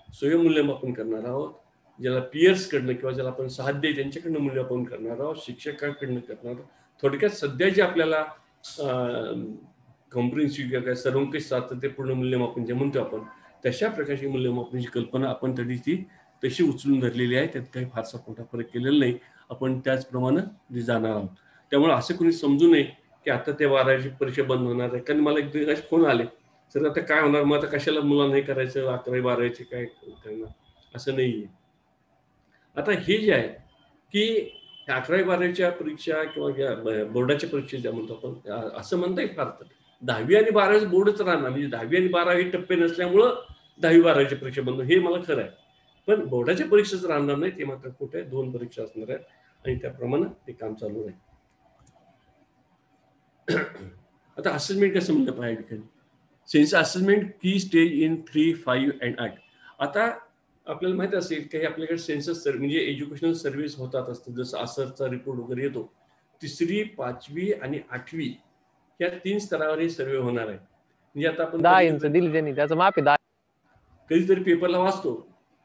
स्वयंमूल्यमापन करणार आहोत, ज्याला पियर्सकडनं किंवा ज्याला आपण साध्य त्यांच्याकडनं मूल्यमापन करणार आहोत, शिक्षकांकडनं करणार आहोत. थोडक्यात सध्या जे आपल्याला कॉम्प्रिहेन्सिव्ह किंवा सर्वंकष सातत्यपूर्ण मूल्यमापन जे म्हणतो आपण, तशा प्रकारची मूल्यमापनाची कल्पना आपण तशी उचलून धरलेली आहे. त्यात काही फारसा मोठा फरक केलेला नाही. आपण त्याचप्रमाणे जाणार आहोत. त्यामुळे असं कोणी समजू नये की आता ते 12वी परीक्षा बंद होणार आहे. कारण मला एक फोन आले, सर आता काय होणार, मग आता कशाला मुलांना हे करायचं, 11वी 12वीचे काय करणार, असं नाहीये. आता हे जे आहे की 11वी 12वीच्या परीक्षा किंवा बोर्डाच्या परीक्षा ज्या म्हणतो आपण, असं म्हणता येईल फार तर 10वी आणि 12वी बोर्डच राहणार, म्हणजे 10वी आणि 12वी टप्पे नसल्यामुळं 10वी 12वीची परीक्षा बंद, हे मला खरं आहे. पण बोर्डाच्या परीक्षाच राहणार नाही, ते मात्र कुठे 2 परीक्षा असणार आहेत आणि त्याप्रमाणे ते काम चालू आहे. आता असेसमेंट कसं म्हणलं पाहिजे ठिकाणी, सेन्स असेसमेंट की स्टेज इन 3, 5 and 8. आता आपल्याला माहित असेल की आपल्याकडे सेन्सस म्हणजे एज्युकेशनल सर्व्हिस होतात असतात, जसं असरचा रिपोर्ट वगैरे येतो. 3री 5वी आणि 8वी या 3 स्तरावर हे सर्वे होणार आहे. म्हणजे आता आपण 10 इंच दिली त्यांनी, त्याचं माप आहे. कधीतरी पेपरला वाचतो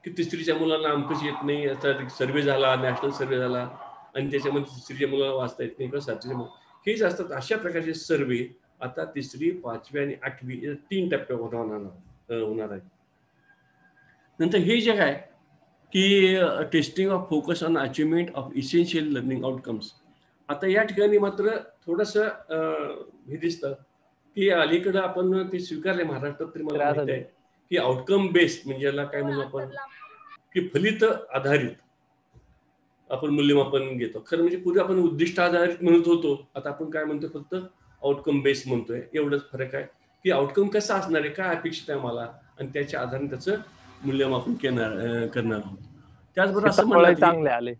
की 3रीच्या मुलांना अंकच येत नाही, याचा सर्वे झाला, नॅशनल सर्वे झाला आणि त्याच्यामध्ये 3रीच्या मुलाला वाचता येत नाही किंवा 7वीच्या मुलं, हेच असतात. अशा प्रकारचे सर्वे आता 3री 5वी आणि 8वी या 3 टप्प्यावर होणार आहे. नंतर हे जे आहे की testing of focus on achievement of essential learning outcomes. आता या ठिकाणी मात्र थोडंसं हे दिसतं की अलीकडं आपण ते स्वीकारले महाराष्ट्रात, तरी मला माहिती आहे की आउटकम बेस्ड म्हणजे याला काय म्हणू आपण की फलित आधारित आपण मूल्यमापन घेतो. खरं म्हणजे पूर्वी आपण उद्दिष्ट आधारित म्हणत होतो, आता आपण काय म्हणतो फक्त आउटकम बेस्ड म्हणतोय. एवढंच फरक आहे की आउटकम कसा असणार आहे, काय अपेक्षित आहे मला, आणि त्याच्या आधारे त्याचं मूल्यमापन करणार आहोत. त्याचबरोबर असं म्हणलं चांगले आले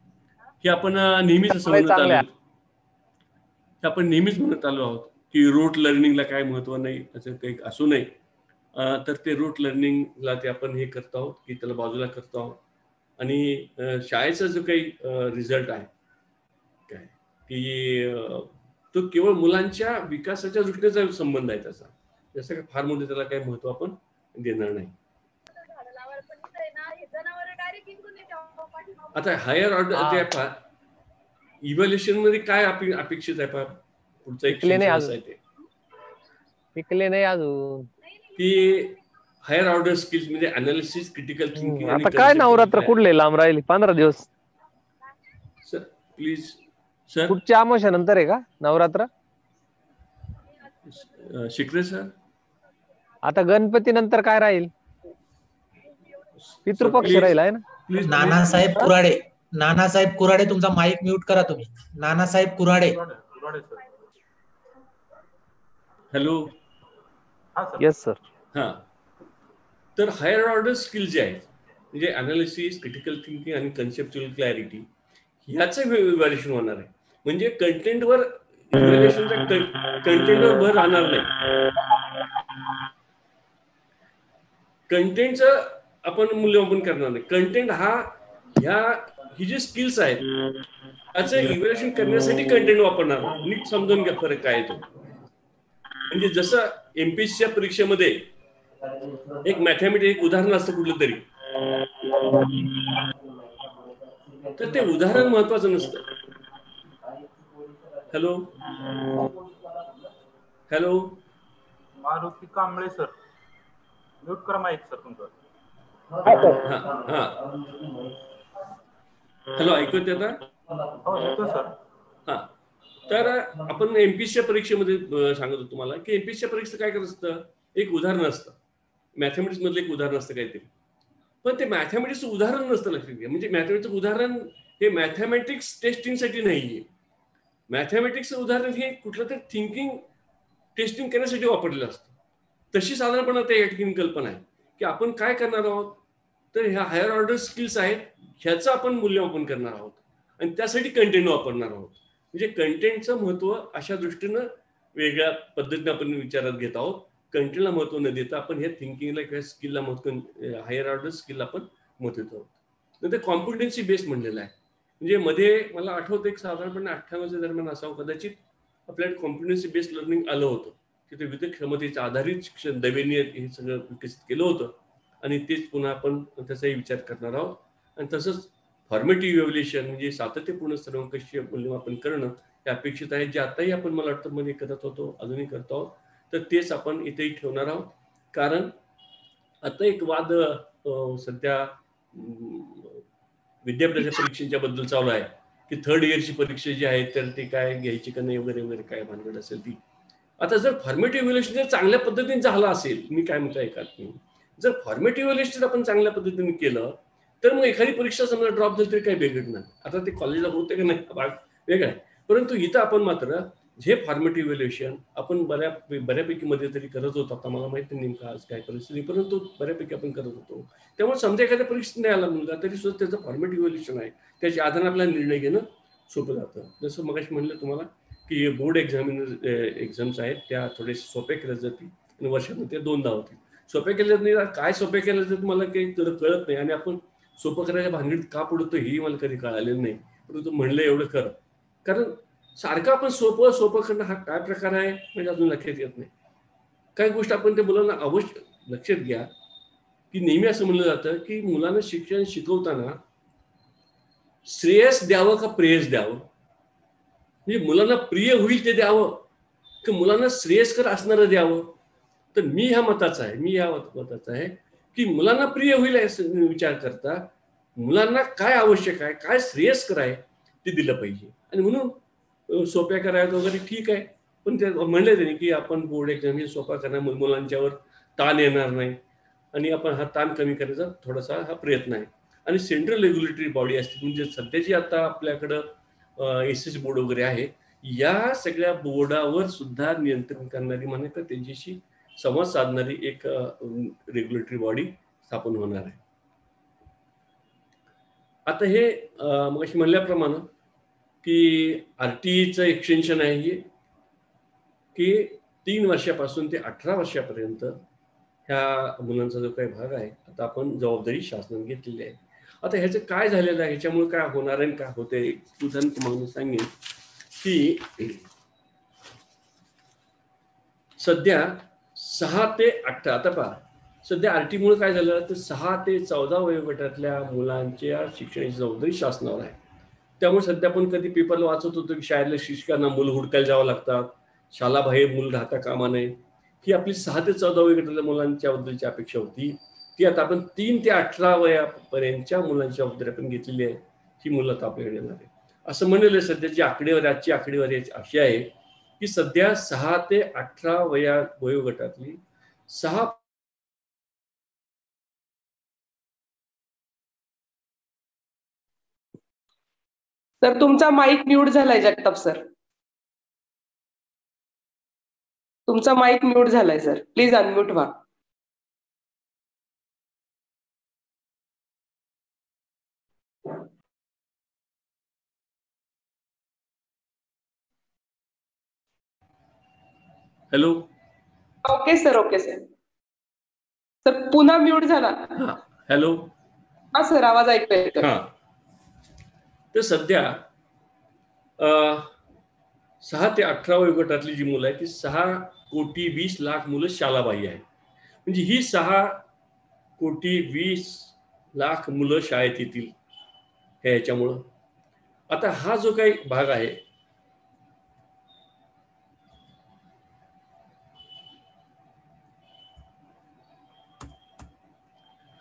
की आपण नेहमीच असं म्हणत आलो, आपण नेहमीच म्हणत आलो आहोत की रूट लर्निंगला काय महत्व नाही, असं काही असू नये. तर ते रूट लर्निंगला ते आपण हे करतो आहोत की त्याला बाजूला करतो आहोत. आणि शाळेचा जो काही रिझल्ट आहे काय की तो केवळ मुलांच्या विकासाच्या दृष्टीचा संबंध आहे त्याचा, जसं काय फार मोठे त्याला काही महत्व आपण देणार नाही. आता हायर ऑर्डर इव्हॅल्युएशन मध्ये काय अपेक्षित आहे पहा, पुढचा एक आहे ते पिकले नाही अजून की हायर ऑर्डर स्किल्स म्हणजे अनालिसिस, क्रिटिकल थिंकिंग. आता काय नवरात्र कुठले लांब राहिले 15 दिवस. सर प्लीज सर पुढच्या अमावस्यानंतर आहे का नवरात्र? शिकरे सर. आता गणपती नंतर काय राहील? पितृपक्ष राहील आहे ना? प्लीज नानासाहेब कुराडे, नानासाहेब कुराडे, तुमचा माईक म्यूट करा तुम्ही. Nanasaheb Kurade. Hello. Yes sir. हा, तर हायर ऑर्डर स्किल जे आहेत म्हणजे अनालिसिस, क्रिटिकल थिंकिंग आणि कन्सेप्च्युअल क्लॅरिटी ह्याचं इव्हॅल्युएशन होणार आहे. म्हणजे कंटेंटवर इव्हॅल्युएशनचा कंटेंटवर भर राहणार नाही. कंटेंटचं आपण मूल्यमापन करणार नाही. कंटेंट ही जी स्किल्स आहेत त्याचं इव्हॅल्युएशन करण्यासाठी कंटेंट वापरणार. नीट समजून घ्या फरक काय तो. म्हणजे जसं एमपीएससीच्या परीक्षेमध्ये एक मॅथमॅटिक्स एक उदाहरण असतं कुठलं तरी, तर ते उदाहरण महत्वाचं नसतं. Hello hello. Maruti Kamble sir, mute करा माईक सर तुमचं. हा, हॅलो, ऐकू येते आता? हो येतो सर. हा, तर आपण एमपीएससीच्या परीक्षेमध्ये सांगत होतो तुम्हाला की एमपीएससीच्या परीक्षेत काय करत असतं, एक उदाहरण असतं मॅथमॅटिक्स मधलं, एक उदाहरण असतं काहीतरी. पण ते मॅथमॅटिक्सचं उदाहरण नसतं, लक्षात घ्या. म्हणजे मॅथमॅटिक्सचं उदाहरण हे मॅथमॅटिक्स टेस्टिंगसाठी नाहीये. मॅथमॅटिक्सचं उदाहरण हे कुठलं तरी थिंकिंग टेस्टिंग करण्यासाठी वापरलेलं असतं. तशी साधारणपणे त्या या ठिकाणी कल्पना आहे की आपण काय करणार आहोत, तर ह्या हायर ऑर्डर स्किल्स आहेत ह्याचं आपण मूल्यमापन करणार आहोत आणि त्यासाठी कंटेंट वापरणार आहोत. म्हणजे कंटेंटचं महत्व अशा दृष्टीनं वेगळ्या पद्धतीने आपण विचारात घेत आहोत. कंटेंटला महत्व न देता आपण ह्या थिंकिंगला किंवा स्किलला महत्व, हायर ऑर्डर स्किलला आपण महत्व देत आहोत. नंतर कॉम्पिटन्सी बेस्ड म्हणलेलं आहे. म्हणजे मध्ये मला आठवतं एक साधारणपणे 98च्या दरम्यान असावं कदाचित, आपल्याला कॉम्पिटन्सी बेस्ड लर्निंग आलं होतं. तिथे विविध क्षमतेच्या आधारित शिक्षण दैवेने हे सगळं विकसित केलं होतं आणि तेच पुन्हा आपण त्याचाही विचार करणार आहोत. आणि तसंच फॉर्मेटिव्ह इव्हॅल्युएशन म्हणजे सातत्यपूर्ण सर्वंकषीय मूल्यमापन करणं हे अपेक्षित आहे, जे आताही आपण मला वाटतं मध्ये करत होतो, अजूनही करतो आहोत. तर तेच आपण इथेही ठेवणार आहोत. कारण आता एक वाद सध्या विद्यापीठाच्या परीक्षेच्या बद्दल चालू आहे की थर्ड इयरची परीक्षा जी आहे तर ती काय घ्यायची का नाही वगैरे वगैरे, काय भानगड असेल ती. आता जर फॉर्मेटिव्ह इव्हॅल्युएशन जर चांगल्या पद्धतीने झालं असेल, मी काय म्हणतो ऐका, जर फॉर्मेटिव्ह इव्हॅल्युएशन आपण चांगल्या पद्धतीने केलं तर मग एखादी परीक्षा समजा ड्रॉप झाली तरी काही बिघडणार. आता ते कॉलेजला होते का नाही वेगळं आहे, परंतु इथं आपण मात्र हे फॉर्मेटिव्ह इव्हॅल्युएशन आपण बऱ्यापैकी मध्ये तरी करत होतो. आता मला माहिती नाही नेमकं आज काय परिस्थिती, परंतु बऱ्यापैकी आपण करत होतो. त्यामुळे समजा एखाद्या परीक्षेत नाही आला मुलगा तरी सुद्धा त्याचं फॉर्मेटिव्ह इव्हॅल्युएशन आहे, त्याच्या आधाराने आपल्याला निर्णय घेणं सोपं जातं. जसं मगाशी म्हणलं तुम्हाला की बोर्ड एक्झाम्स आहेत त्या थोडे सोप्या केल्या जातील आणि वर्षामध्ये ते 2दा होतील. सोप्या केल्या नाही, काय सोप्या केल्या जातात मला काही कळत नाही आणि आपण सोपं करायच्या भानगडीत का पडतो हेही मला कधी कळालेलं नाही. परंतु म्हणलं एवढं खरं, कारण सारखं आपण सोपं करणं हा काय प्रकार आहे म्हणजे अजून लक्षात येत नाही. काही गोष्ट आपण त्या मुलांना अवश्य लक्षात घ्या की नेहमी असं म्हणलं जातं की मुलांना शिक्षण शिकवताना श्रेयस द्यावं का प्रेयस द्यावं, म्हणजे मुलांना प्रिय होईल ते द्यावं की मुलांना श्रेयस्कर असणारं द्यावं. तर मी ह्या मताचा आहे की मुलांना प्रिय होईल असं विचार करता मुलांना काय आवश्यक आहे, काय श्रेयस्कर आहे ते दिलं पाहिजे. आणि म्हणून सोप्या करायचं वगैरे ठीक आहे, पण ते म्हणले त्यांनी की आपण बोर्ड एक्झाम हे सोपा करणार, मुलांच्यावर ताण येणार नाही आणि आपण हा ताण कमी करायचा थोडासा हा प्रयत्न आहे. आणि सेंट्रल रेग्युलेटरी बॉडी असते म्हणजे सध्याची आता आपल्याकडं एसएस बोर्ड वगैरे आहे, या सगळ्या बोर्डावर सुद्धा नियंत्रण करणारी म्हणजे का त्यांच्याशी संवाद साधणारी एक रेग्युलेटरी बॉडी स्थापन होणार आहे. आता हे मगाशी म्हणल्याप्रमाणे की आरटीईचं एक्सटेन्शन आहे हे की 3 वर्षापासून ते 18 वर्षापर्यंत ह्या मुलांचा जो काही भाग आहे आता आपण जबाबदारी शासनाने घेतलेली आहे. आता ह्याचं काय झालेलं आहे, ह्याच्यामुळे काय होणार आहे काय होते, उदाहरण तुम्हाला सांगेन की सध्या 6 ते 18 आता पहा सध्या आरटी मुळे काय झालं तर 6 ते 14 वयोगटातल्या मुलांच्या शिक्षणाची जबाबदारी शासनावर आहे. त्यामुळे सध्या आपण कधी पेपरला वाचत होतो की शाळेतल्या शिक्षकांना मुलं हुडकायला जावं लागतात, शाळाबाहेर मुलं राहता कामा नये. ही आपली 6 ते 14 वयोगटातल्या मुलांच्या बद्दलची अपेक्षा होती, ती आता आपण 3 ते 18 वयापर्यंतच्या मुलांच्या जबाबदारी आपण घेतलेली आहे. ही मुलं आता आपल्याकडे येणार आहे. असं म्हणले सध्याची आकडेवारी, आजची आकडेवारी अशी आहे की सध्या 6 ते 18 वयोगटातली 6 तर तुमचा माईक म्यूट झालाय जगताप सर. तुमचा माईक म्यूट झालाय सर, प्लीज अनम्यूट व्हा. Hello. Okay sir, okay sir. Sir पुन्हा म्यूट झाला. हॅलो. हा सर, आवाज ऐकता येतो. हा, तर सध्या 6 ते 18 वयोगटातली जी मुलं आहेत ती 6,20,00,000 मुलं शालाबाह्य आहेत. म्हणजे ही 6,20,00,000 मुलं शाळेत येतील ह्याच्यामुळं. आता हा जो काही भाग आहे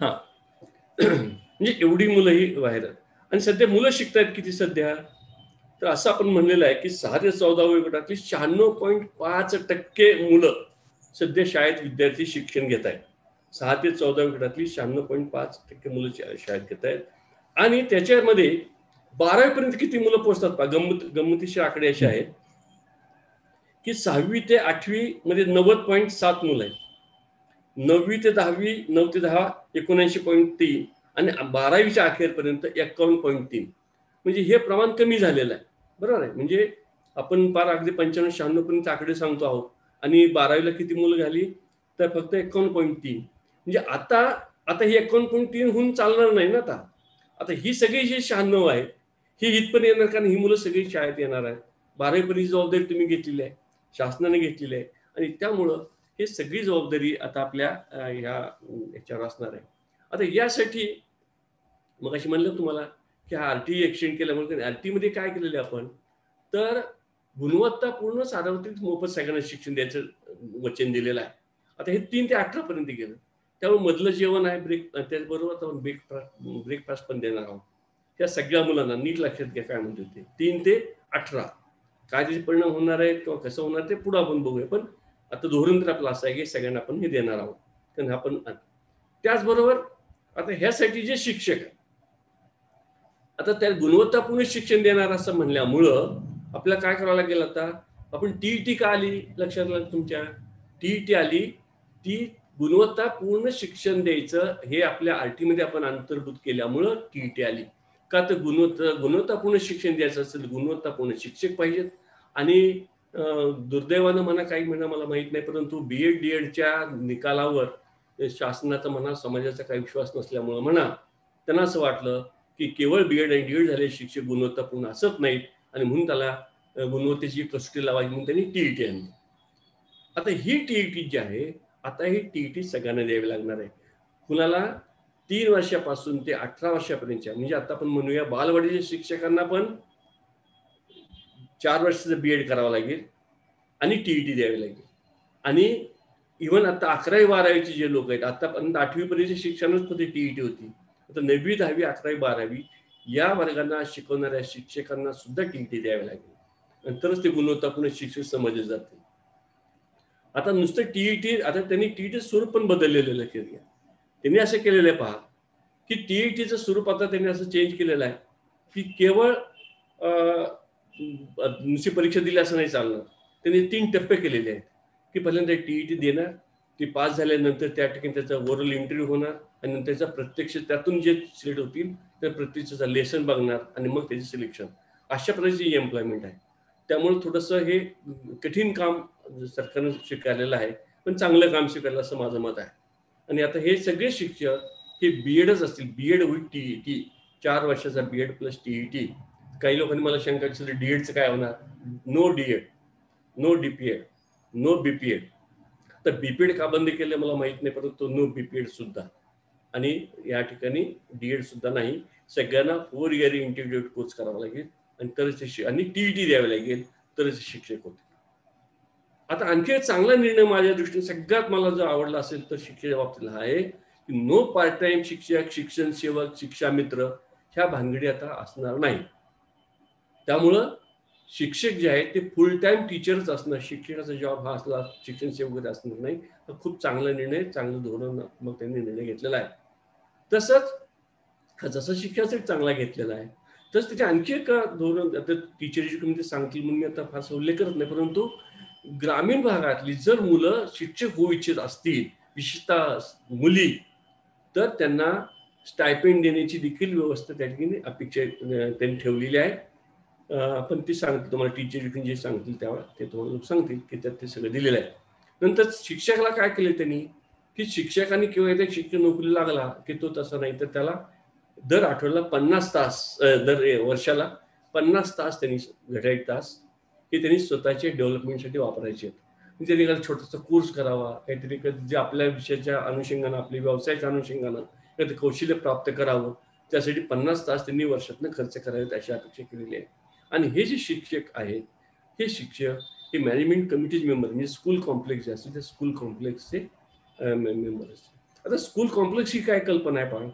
हा म्हणजे एवढी मुलं ही बाहेर आहेत. आणि सध्या मुलं शिकतायत किती सध्या, तर असं आपण म्हणलेलं आहे की 6 ते 14 वयोगटातली 96.5% मुलं सध्या शाळेत विद्यार्थी शिक्षण घेत आहेत. 6 ते 14 वयोगटातली 96.5% मुलं शाळेत घेत आहेत. आणि त्याच्यामध्ये 12वी पर्यंत किती मुलं पोहोचतात पहा. गमतीशीर आकडे असे आहेत की 6वी ते 8वी मध्ये 90.7 मुलं आहेत. 9वी ते 10वी 9 ते 10 79.3 आणि 12वीच्या अखेरपर्यंत 51.3. म्हणजे हे प्रमाण कमी झालेलं आहे. बरोबर आहे. म्हणजे आपण फार अगदी 95-96 पर्यंत आकडे सांगतो आहोत आणि 12वीला किती मुलं झाली तर फक्त 51.3. म्हणजे आता ही 51.3 होऊन चालणार नाही ना. आता ही सगळी जी 96 आहेत ही इथपर्यंत येणार, कारण ही मुलं सगळी शाळेत येणार आहेत. 12वी पर्यंत जबाबदारी तुम्ही घेतलेली आहे, शासनाने घेतलेली आहे आणि त्यामुळं ही सगळी जबाबदारी आता आपल्या ह्याच्यावर असणार आहे. आता यासाठी मग अशी म्हणलं तुम्हाला की हा RTE एक्सटेंड केल्यामुळे RTE मध्ये काय केलेलं आहे आपण, तर गुणवत्तापूर्ण सार्वत्रिक मोफत सगळ्यांना शिक्षण द्यायचं वचन दिलेलं आहे. आता हे 3 ते 18 पर्यंत गेलं. त्यामुळे मधलं जेवण आहे ब्रेक, त्याचबरोबर आपण ब्रेकफास्ट पण देणार आहोत त्या सगळ्या मुलांना. नीट लक्षात घ्या काय म्हणतो ते. 3 ते 18 काय त्याचे परिणाम होणार आहेत किंवा कसं होणार ते पुढे आपण बघूया. पण आता धोरण तर आपलं असं आहे की सगळ्यांना आपण हे देणार आहोत. कारण आपण त्याचबरोबर आता ह्यासाठी जे शिक्षक आहे आता त्या गुणवत्तापूर्ण शिक्षण देणार असं म्हणल्यामुळं आपल्याला काय करावं लागेल. आता आपण TET का आली लक्षात आलं तुमच्या. TET आली ती गुणवत्तापूर्ण शिक्षण द्यायचं हे आपल्या RTE मध्ये आपण अंतर्भूत केल्यामुळं TET आली. का तर गुणवत्तापूर्ण शिक्षण द्यायचं असेल गुणवत्तापूर्ण शिक्षक पाहिजेत. आणि दुर्दैवानं म्हणा काही म्हणा मला माहित नाही, परंतु BEd DEdच्या निकालावर शासनाचा म्हणा समाजाचा काही विश्वास नसल्यामुळं म्हणा त्यांना असं वाटलं की केवळ BEd आणि DEd झालेले शिक्षक गुणवत्तापूर्ण असत नाहीत आणि म्हणून त्याला गुणवत्तेची कसोटी लावायची म्हणून त्यांनी TET आणली. आता ही TET जी आहे आता ही TET सगळ्यांना द्यावी लागणार आहे. कुणाला 3 वर्षापासून ते 18 वर्षापर्यंतच्या, म्हणजे आता आपण म्हणूया बालवाडीच्या शिक्षकांना पण 4 वर्षाचं BEd करावं लागेल आणि TET द्यावी लागेल. आणि इव्हन आता 11वी 12वीचे जे लोक आहेत आतापर्यंत 8वी पर्यंतच्या शिक्षणच फक्त TET होती. आता 9वी 10वी 11वी 12वी या वर्गांना शिकवणाऱ्या शिक्षकांना सुद्धा TET द्यावी लागेल. नंतरच ते गुणवत्तापूर्ण शिक्षक समजले जाते. आता नुसतं TET, आता त्यांनी TET स्वरूप पण बदललेलं लक्षात घ्या. त्यांनी असं केलेलं आहे पहा की TETचं स्वरूप आता त्यांनी असं चेंज केलेलं आहे की केवळ नुसती परीक्षा दिली असं नाही चालणार. त्यांनी 3 टप्पे केलेले आहेत की पहिल्यांदा TET देणार, ती पास झाल्यानंतर त्या ठिकाणी त्याचा ओरल इंटरव्ह्यू होणार आणि नंतर त्याचा प्रत्यक्ष त्यातून जे सिलेक्ट होतील तर प्रत्यक्षाचा लेसन बघणार आणि मग त्याचे सिलेक्शन. अशा प्रकारची एम्प्लॉयमेंट आहे. त्यामुळे थोडंसं हे कठीण काम सरकारनं स्वीकारलेलं आहे, पण चांगलं काम स्वीकारलं असं माझं मत आहे. आणि आता हे सगळे शिक्षक हे BEdच असतील. BEd विथ TET, 4 वर्षाचा BEd प्लस TET. काही लोकांनी मला शंका केली DEdचं काय होणार. No DEd, no DPEd, no BPEd. तर BPEd का बंद केलं मला माहित नाही, परंतु नो BPEd सुद्धा. आणि या ठिकाणी DEd सुद्धा नाही. सगळ्यांना 4 इयर इंटिग्रेटेड कोर्स करावा लागेल आणि तरच आणि TET द्यावे लागेल तरच शिक्षक होते. आता आणखी एक चांगला निर्णय माझ्या दृष्टीने सगळ्यात मला जो आवडला असेल तर शिक्षेच्या बाबतीत हा आहे की नो पार्ट टाइम शिक्षक, शिक्षण सेवक, शिक्षा मित्र ह्या भानगडी आता असणार नाही. त्यामुळं शिक्षक जे आहेत ते फुल टाइम टीचरच असणार, शिक्षकाचा जॉब हा असला, शिक्षण सेवक असणार नाही. हा खूप चांगला निर्णय, चांगलं धोरण मग त्यांनी निर्णय घेतलेला आहे. तसंच जसं शिक्षणाचा चांगला घेतलेला आहे तसं त्याचे आणखी एक धोरण आता टीचर एज्युकेशन सांगतील म्हणून मी आता फारसा उल्लेख करत नाही, परंतु ग्रामीण भागातली जर मुलं शिक्षक होऊ इच्छित असतील, विशेषतः मुली, तर त्यांना स्टायपेंड देण्याची देखील व्यवस्था त्या ठिकाणी अपेक्षा त्यांनी ठेवलेली आहे. पण ती सांगतील तुम्हाला, टीचर एज्युकेशन जे सांगतील तेव्हा ते तुम्हाला सांगतील की त्यात ते सगळं दिलेलं आहे. नंतर शिक्षकाला काय केलं त्यांनी की शिक्षकांनी किंवा एखाद्या शिक्षक नोकरी लागला की तो तसा नाही तर त्याला दर आठवड्याला 50 तास, दर वर्षाला 50 तास त्यांनी घड्याळी तास हे त्यांनी स्वतःच्या डेव्हलपमेंटसाठी वापरायचे आहेत. त्यांनी एखादा छोटासा कोर्स करावा, काहीतरी जे आपल्या विषयाच्या अनुषंगानं, आपल्या व्यवसायाच्या अनुषंगानं काहीतरी कौशल्य प्राप्त करावं, त्यासाठी 50 तास त्यांनी वर्षातनं खर्च करावेत अशी अपेक्षा केलेली आहे. आणि हे जे शिक्षक आहेत हे शिक्षक हे मॅनेजमेंट कमिटीचे मेंबर, म्हणजे स्कूल कॉम्प्लेक्स जे असते त्या स्कूल कॉम्प्लेक्सचे मेंबर असते. आता स्कूल कॉम्प्लेक्स ही काय कल्पना आहे पहा,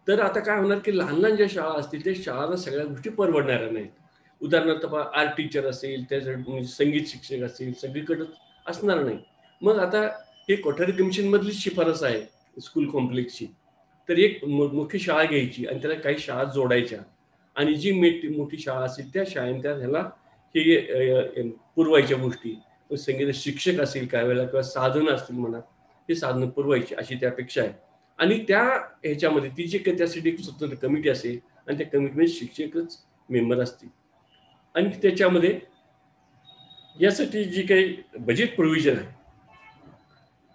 तर आता काय होणार की लहान लहान ज्या शाळा असतील त्या शाळांना सगळ्या गोष्टी परवडणाऱ्या नाहीत. उदाहरणार्थ आर्ट टीचर असेल, त्यासाठी संगीत शिक्षक असेल, सगळीकडे असणार नाही. मग आता हे कोठारी कमिशन मधली शिफारस आहे स्कूल कॉम्प्लेक्सची, तर एक मोठी शाळा घ्यायची आणि त्याला काही शाळा जोडायच्या आणि जी मोठी शाळा असेल त्या शाळेत ह्याला हे पुरवायच्या गोष्टी, संगीत शिक्षक असेल काही वेळेला किंवा साधनं असतील म्हणा, हे साधनं पुरवायची अशी त्या अपेक्षा आहे. आणि त्या ह्याच्यामध्ये ती जी त्यासाठी एक स्वतंत्र कमिटी असेल आणि त्या कमिटीमध्ये शिक्षकच मेंबर असतील. आणि त्याच्यामध्ये यासाठी जी काही बजेट प्रोव्हिजन आहे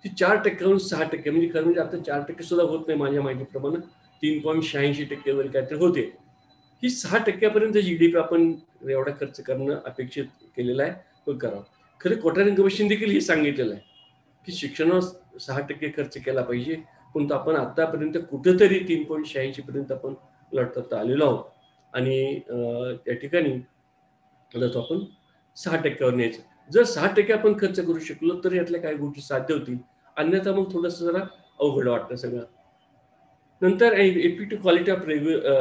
ती 4% 6%, म्हणजे खरं म्हणजे आता 4% सुद्धा होत नाही माझ्या माहितीप्रमाणे, 3.86% वगैरे काहीतरी होते. ही 6% GDP आपण एवढा खर्च करणं अपेक्षित केलेलं आहे, तो करावं. खरं कोठारी कमिशन देखील हे सांगितलेलं आहे की शिक्षणावर 6% खर्च केला पाहिजे, परंतु आपण आतापर्यंत कुठेतरी 3.86 पर्यंत आपण लढत आलेलो आहोत. आणि त्या ठिकाणी तो आपण 6%वर न्यायचं. जर 6% आपण खर्च करू शकलो तर यातल्या काही गोष्टी साध्य होतील, अन्यथा मग थोडंसं जरा अवघड वाटतं सगळं. नंतर effective quality of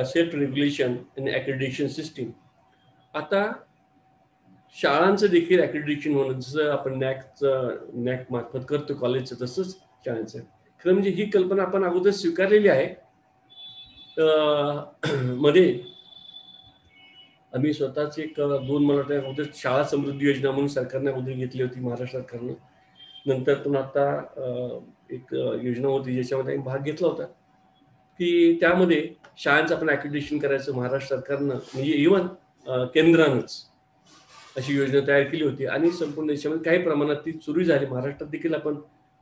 self regulation आणि ॲक्रेडिटेशन सिस्टीम. आता शाळांचं देखील ॲक्रेडिटेशन होणं, जसं आपण नॅक मार्फत करतो कॉलेजचं, तसंच शाळांचं. खरं म्हणजे ही कल्पना आपण अगोदर स्वीकारलेली आहे. मध्ये आम्ही स्वतःच एक 2 मला वाटतं अगोदर शाळा समृद्धी योजना म्हणून सरकारने अगोदर घेतली होती, महाराष्ट्र सरकारनं. नंतर पण आता एक योजना होती ज्याच्यामध्ये आम्ही भाग घेतला होता की त्यामध्ये शाळांचं आपण ॲक्रेडिटेशन करायचं महाराष्ट्र सरकारनं, म्हणजे इव्हन केंद्रानंच अशी योजना तयार केली होती आणि संपूर्ण देशामध्ये काही प्रमाणात ती सुरू झाली. महाराष्ट्रात देखील आपण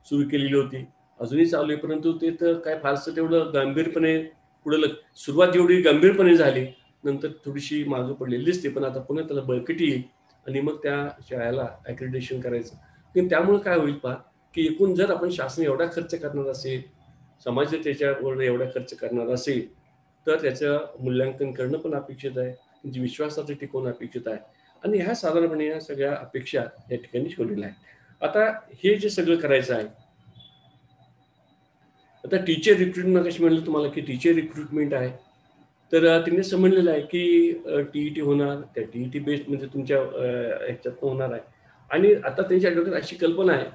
सुरू केलेली होती, अजूनही चालू आहे, परंतु ते तर काय फारसं तेवढं गंभीरपणे पुढे सुरुवात जेवढी गंभीरपणे झाली नंतर थोडीशी मागं पडलेली दिसते. पण आता पुन्हा त्याला बळकटी येईल आणि मग त्या शाळेला ॲक्रेडिटेशन करायचं. पण त्यामुळे काय होईल पहा की एकूण जर आपण शासन एवढा खर्च करणार असेल, समाज त्याच्यावर एवढा खर्च करणार असेल, तर त्याचं मूल्यांकन करणं पण अपेक्षित आहे, म्हणजे विश्वासाचं टिकवणं अपेक्षित आहे. आणि ह्या साधारणपणे या सगळ्या अपेक्षा या ठिकाणी ठेवलेल्या आहेत. आता हे जे सगळं करायचं आहे, आता टीचर रिक्रुटमेंट कशी म्हणलं तुम्हाला की टीचर रिक्रुटमेंट आहे, तर त्यांनी समजलेलं आहे की TET होणार, त्या TET बेस्ड म्हणजे तुमच्या ह्याच्यात होणार आहे. आणि आता त्यांच्या डोक्यात अशी कल्पना आहे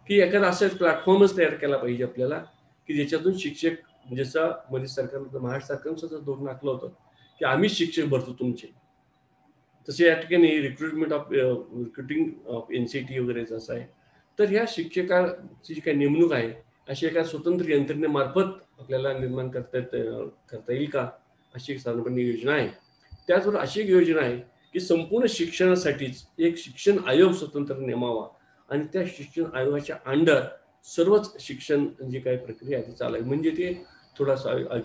की एखादा असा प्लॅटफॉर्मच तयार केला पाहिजे आपल्याला की ज्याच्यातून शिक्षक, जसं मध्ये सरकार महाराष्ट्र सरकारनं सुद्धा धोरण आखलं होतं की आम्ही शिक्षक भरतो तुमचे, तसे या ठिकाणी रिक्रुटिंग ऑफ NCT वगैरे असं आहे. तर ह्या शिक्षकाची जी काही नेमणूक आहे अशी एका स्वतंत्र यंत्रणेमार्फत आपल्याला निर्माण करता येईल का, अशी एक साधारणपणे योजना आहे. त्याचबरोबर अशी एक योजना आहे की संपूर्ण शिक्षणासाठीच एक शिक्षण आयोग स्वतंत्र नेमावा आणि त्या शिक्षण आयोगाच्या अंडर सर्वच शिक्षण जी काही प्रक्रिया आहे ती चालावी. म्हणजे ते थोडासा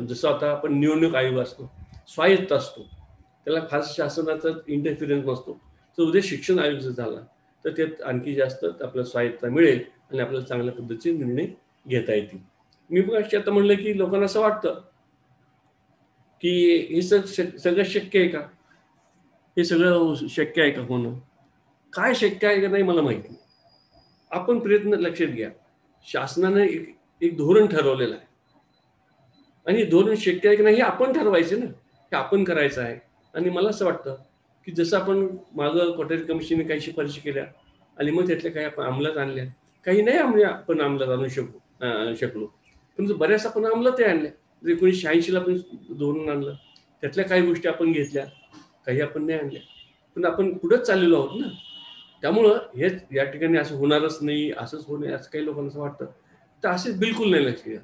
जसं आता आपण निवडणूक आयोग असतो, स्वायत्त असतो, त्याला खास शासनाचा इंटरफिरन्स नसतो, तर उद्या शिक्षण आयोग जर झाला तर त्यात आणखी जास्त आपल्याला स्वायत्तता मिळेल आणि आपल्याला चांगल्या पद्धतीचे निर्णय घेता येतील. मी पण आता म्हणलं की लोकांना असं वाटतं की हे सगळं शक्य आहे का, हे सगळं शक्य आहे का होणं, काय शक्य आहे का नाही मला माहिती नाही. आपण प्रयत्न लक्षात घ्या, शासनाने एक धोरण ठरवलेलं आहे आणि धोरण शक्य आहे की नाही हे आपण ठरवायचं ना, हे आपण करायचं आहे. आणि मला असं वाटतं की जसं आपण मागं कोठारी कमिशनने काही शिफारशी केल्या आणि मग त्यातल्या काही आपण अंमलात आणल्या, काही नाही आपण अंमलात आणू शकलो, पण बऱ्याच आपण अंमलात आणल्या. 1986ला पण धोरण आणलं, त्यातल्या काही गोष्टी आपण घेतल्या, काही आपण नाही आणल्या, पण आपण पुढेच चाललेलो आहोत ना. त्यामुळं हेच या ठिकाणी असं होणारच नाही, असंच होणे असं काही लोकांना असं वाटतं, तर असेच बिलकुल नाही. लक्ष द्या,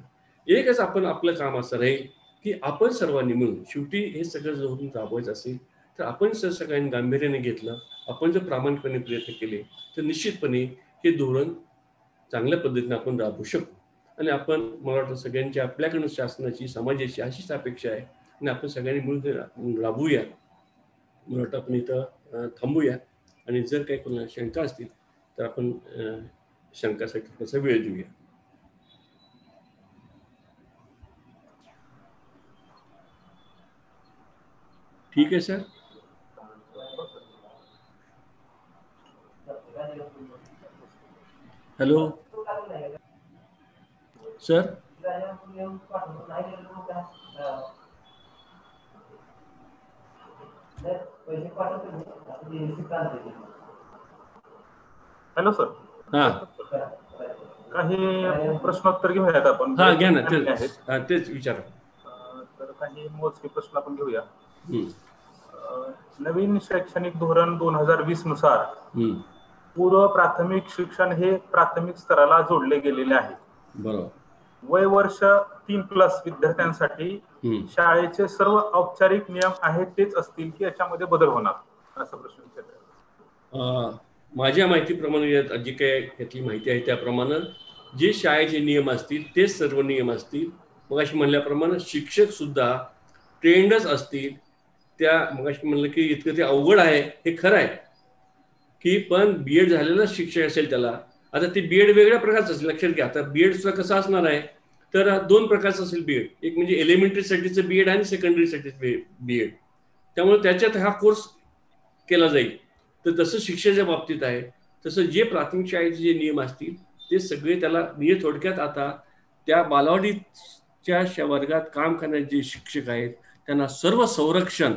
एकच आपण आपलं काम असं राहील की आपण सर्वांनी मिळून, शेवटी हे सगळं धोरण राबवायचं असेल तर आपण जर सगळ्यांनी गांभीर्याने घेतलं, आपण जर प्रामाणिकपणे प्रयत्न केले तर निश्चितपणे हे धोरण चांगल्या पद्धतीने आपण राबवू शकू. आणि आपण, मला वाटतं सगळ्यांची आपल्याकडून शासनाची, समाजाची अशीच अपेक्षा आहे आणि आपण सगळ्यांनी मिळून राबवूया. मला वाटतं आपण इथं थांबूया आणि जर काही कोणाला शंका असतील तर आपण शंकासाठी थोडासा वेळ देऊया. ठीक आहे sir. Hello sir. Hello sir. हा काही प्रश्नोत्तर घेऊयात आपण. हा घ्या ना, आहेत तेच विचारा. तर काही मोजके प्रश्न आपण घेऊया. नवीन शैक्षणिक धोरण 2020 नुसार पूर्व प्राथमिक शिक्षण हे प्राथमिक स्तराला जोडले गेलेले आहे. बरोबर. वय वर्ष 3+ विद्यार्थ्यांसाठी शाळेचे सर्व औपचारिक नियम आहेत तेच असतील की याच्यामध्ये बदल होणार, असा प्रश्न विचारला. माझ्या माहितीप्रमाणे, जी काही यातली माहिती आहे त्याप्रमाणे जे शाळेचे नियम असतील तेच सर्व नियम असतील. मग अशी म्हणल्याप्रमाणे शिक्षक सुद्धा ट्रेंडच असतील. त्या मग अशी म्हणलं की इतकं ते अवघड आहे हे खरं आहे की, पण बीएड झालेला शिक्षक असेल त्याला, आता ते बीएड वेगळ्या प्रकारचं असेल. लक्षात घ्या, आता बीएड सुद्धा कसं असणार आहे तर 2 प्रकारचं असेल बीएड. एक म्हणजे एलिमेंटरीसाठीचं बीएड आणि सेकंडरीसाठीचं बीएड. त्यामुळे त्याच्यात हा कोर्स केला जाईल. तर तसं शिक्षणाच्या बाबतीत आहे, तसं जे प्राथमिक शाळेचे जे नियम असतील ते सगळे त्याला, म्हणजे थोडक्यात आता त्या बालवाडीच्या वर्गात काम करणारे जे शिक्षक आहेत त्यांना सर्व संरक्षण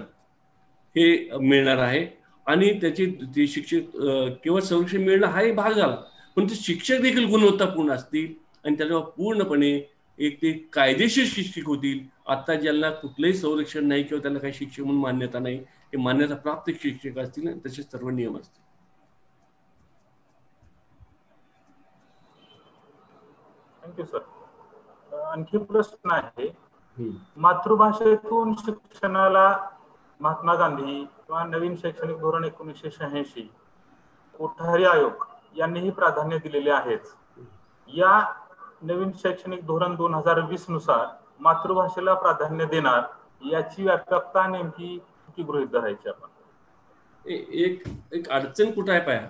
हे मिळणार आहे. आणि त्याची ते शिक्षक केवळ संरक्षण मिळणं हाही भाग झाला, पण ते शिक्षक देखील गुणवत्तापूर्ण असतील आणि त्याच्यावर पूर्णपणे एक ते कायदेशीर शिक्षक होतील. आता ज्यांना कुठलंही संरक्षण नाही किंवा त्याला काही शिक्षक म्हणून मान्यता नाही, ते मान्यता प्राप्त शिक्षक असतील आणि तसे सर्व नियम असतील. Thank you sir. आणखी प्रश्न आहे, मातृभाषेतून शिक्षणाला महात्मा गांधी किंवा नवीन शैक्षणिक धोरण 1986 कोठारी आयोग यांनीही प्राधान्य दिलेले आहेच. या नवीन शैक्षणिक धोरण 2020 नुसार मातृभाषेला प्राधान्य देणार याची व्यापकता नेमकी किती गृहीत धरायची आपण? एक अडचण कुठं आहे पाया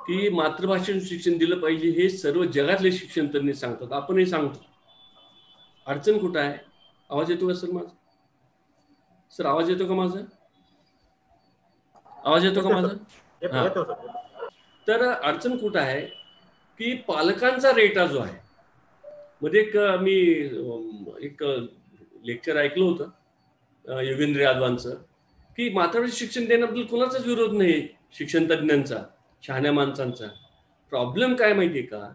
की मातृभाषेतून शिक्षण दिलं पाहिजे हे सर्व जगातले शिक्षण तज्ञ सांगतात, आपणही सांगतो. अडचण कुठं आहे? आवाज येतो का सर माझा? सर आवाज येतो का माझा? आवाज येतो का माझा? तर अडचण कुठं आहे की पालकांचा रेटा जो आहे, मध्ये मी एक लेक्चर ऐकलं होतं योगेंद्र यादवांचं की मातृभाषेत शिक्षण देण्याबद्दल कोणाचाच विरोध नाही, शिक्षण तज्ञांचा, शहाण्या माणसांचा. प्रॉब्लेम काय माहितीये का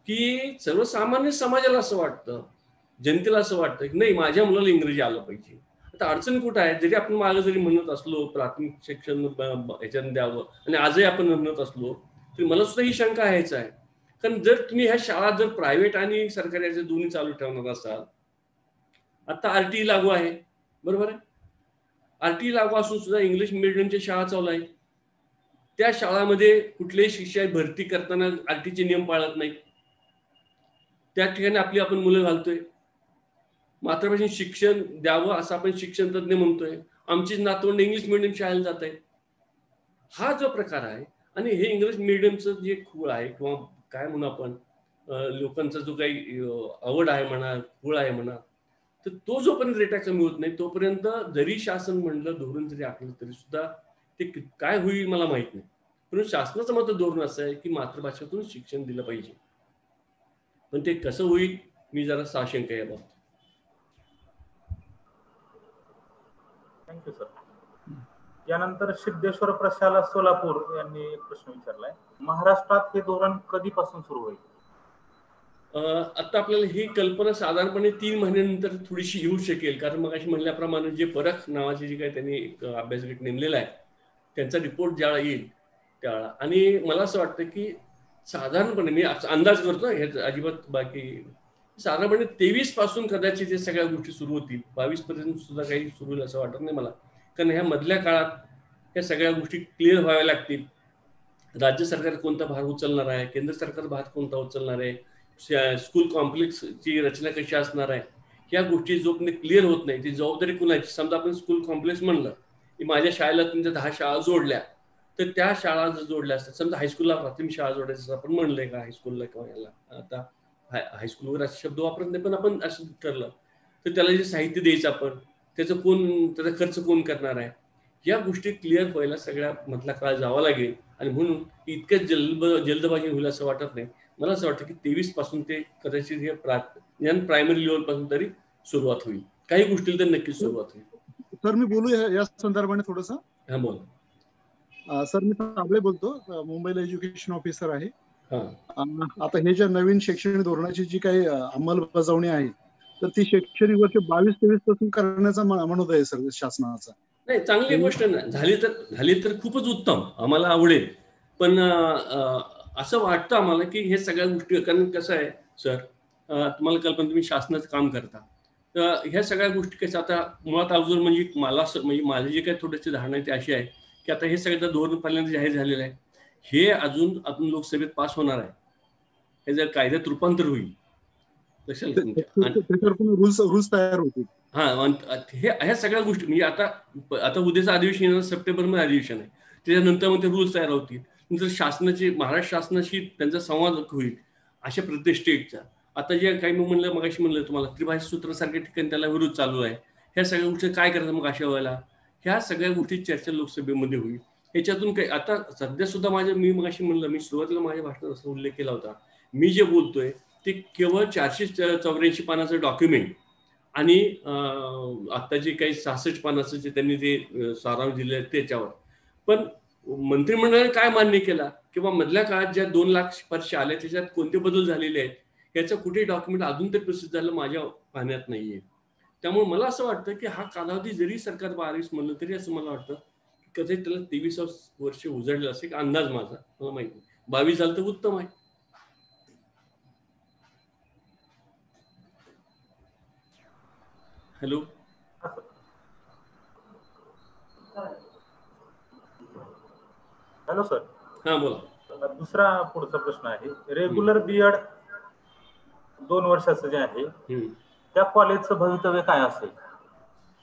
की सर्वसामान्य समाजाला असं वाटतं, जनतेला असं वाटतं की नाही माझ्या मुलाला इंग्रजी आलं पाहिजे. आता अडचण कुठं आहे, जरी आपण मागं जरी म्हणत असलो प्राथमिक शिक्षण ह्याच्यानं द्यावं आणि आजही आपण म्हणत असलो तरी मला सुद्धा ही शंका यायचं आहे. कारण जर तुम्ही ह्या शाळा जर प्रायव्हेट आणि सरकारी याचे दोन्ही चालू ठेवणार असाल, आता आरटीई लागू आहे, बरोबर आहे, आरटीई लागू असून सुद्धा इंग्लिश मिडियमच्या शाळा चालू आहेत. त्या शाळांमध्ये कुठलेही शिक्षक भरती करताना आरटीचे नियम पाळत नाही. त्या ठिकाणी आपण मुलं घालतोय. मातृभाषेत शिक्षण द्यावं असं आपण शिक्षण तज्ञ म्हणतोय, आमचीच नातवंड इंग्लिश मिडियम शाळेला जात आहेत. हा जो प्रकार आहे आणि हे इंग्लिश मिडियमचं जे खूळ आहे किंवा काय म्हणू आपण, लोकांचा जो काही आवड आहे म्हणा, खूळ आहे म्हणा, तर तो जोपर्यंत रेटा कमी होत नाही तोपर्यंत जरी शासन म्हणलं, धोरण जरी आखलं तरी सुद्धा ते काय होईल मला माहित नाही. पण शासनाचं मत धोरण असं आहे की मातृभाषेतून शिक्षण दिलं पाहिजे, पण ते कसं होईल मी जरा साशंक आहे बाबतीत. Thank you sir. यानंतर सिद्धेश्वर प्रशाला सोलापूर यांनी एक प्रश्न विचारलाय, महाराष्ट्रात हे धोरण कधीपासून सुरू होईल? आता आपल्याला ही कल्पना साधारणपणे 3 महिन्यानंतर थोडीशी येऊ शकेल, कारण मग अशी म्हणल्याप्रमाणे जे परख नावाचे जे काही त्यांनी एक अभ्यास गट नेमलेला आहे त्यांचा रिपोर्ट ज्यावेळा येईल त्यावेळा, आणि मला असं वाटतं की साधारणपणे मी अंदाज करतो, हे अजिबात बाकी साधारणपणे 23 पासून कदाचित हे सगळ्या गोष्टी सुरू होतील. 22 पर्यंत सुद्धा काही सुरू होईल असं वाटत नाही मला, कारण ह्या मधल्या काळात ह्या सगळ्या गोष्टी क्लिअर व्हाव्या लागतील. राज्य सरकार कोणता भार उचलणार आहे, केंद्र सरकार भार कोणता उचलणार आहे, स्कूल कॉम्प्लेक्सची रचना कशी असणार आहे, ह्या गोष्टी जोपर्यंत क्लिअर होत नाही ती जबाबदारी कुणाची. समजा आपण स्कूल कॉम्प्लेक्स म्हणलं की माझ्या शाळेला तुमच्या 10 शाळा जोडल्या, तर त्या शाळा जर जोडल्या असतात, समजा हायस्कूलला प्राथमिक शाळा जोडायचं आपण म्हणलंय का हायस्कूलला किंवा याला, आता हायस्कूलवर असे शब्द वापरत नाही पण आपण असं ठरलं तर त्याला जे साहित्य द्यायचं आपण त्याचा खर्च कोण करणार आहे, या गोष्टी क्लिअर व्हायला सगळ्या मधला काळ जावा लागेल. आणि म्हणून इतकं जल्दबाजी होईल असं वाटत नाही. मला असं वाटतं की 23 पासून ते कदाचित हे प्रायमरी लेवल पासून तरी सुरुवात होईल. काही गोष्टी तर नक्कीच सुरुवात होईल. सर मी बोलू या संदर्भाने थोडंसं? हा बोल. सर मी तांबळे बोलतो, मुंबईला एज्युकेशन ऑफिसर आहे. हा. आता हे ज्या नवीन शैक्षणिक धोरणाची जी काही अंमलबजावणी आहे तर ती शैक्षणिक वर्ष 22-23 पासून करण्याचा मनोदय आहे सर शासनाचा. नाही, चांगली गोष्ट नाही झाली तर खूपच उत्तम, आम्हाला आवडेल. पण असं वाटतं आम्हाला की हे सगळ्या गोष्टी, कारण कसं आहे सर, तुम्हाला कल्पना, तुम्ही शासनाचं काम करता तर ह्या सगळ्या गोष्टी कसं, आता मुळात अजून म्हणजे माझी जे काही थोडीशी धारणा आहे ती अशी आहे की आता हे सगळं धोरण पहिल्यांदा जाहीर झालेलं आहे, हे अजून लोकसभेत पास होणार आहे, हे जर कायद्यात रूपांतर होईल रूल्स तयार होतील. ह्या सगळ्या गोष्टी म्हणजे आता उद्याचं अधिवेशन येणार, सप्टेंबरमध्ये अधिवेशन आहे, त्याच्यानंतर मग ते रूल्स तयार होतील. नंतर महाराष्ट्र शासनाशी त्यांचा संवाद होईल अशा प्रत्येक स्टेटचा. आता जे काही मी मगाशी म्हणलं तुम्हाला, त्रिभाषा सूत्रासारख्या ठिकाणी त्याला विरोध चालू आहे. ह्या सगळ्या गोष्टी काय करायचं मग अशा वेळेला, ह्या सगळ्या गोष्टी चर्चा लोकसभेमध्ये होईल. ह्याच्यातून काही आता सध्या सुद्धा मी मगाशी म्हणलं, मी सुरुवातीला माझ्या भाषणात असा उल्लेख केला होता, मी जे बोलतोय ते केवळ 484 पानाचं डॉक्युमेंट आणि आता जे काही 66 पानाचं जे त्यांनी ते सारांश दिले त्याच्यावर. पण मंत्रिमंडळाने काय मान्य केला किंवा मधल्या काळात ज्या 2 लाख शिफारशी आल्या त्याच्यात कोणते बदल झालेले आहेत याचं कुठे डॉक्युमेंट अजून ते प्रसिद्ध झालं माझ्या पाहण्यात नाहीये. त्यामुळे मला असं वाटतं की हा कालावधी जरी सरकार 22 म्हणलं तरी असं मला वाटतं की कदाचित त्याला 23 वर्ष उजाडलं असे एक अंदाज माझा, मला माहिती नाही. 22 झालं तर उत्तम आहे. हॅलो. Hello sir. हा बोला. दुसरा पुढचा प्रश्न आहे, रेग्युलर बीएड 2 वर्षाचं जे आहे त्या कॉलेजचं भवितव्य काय असेल?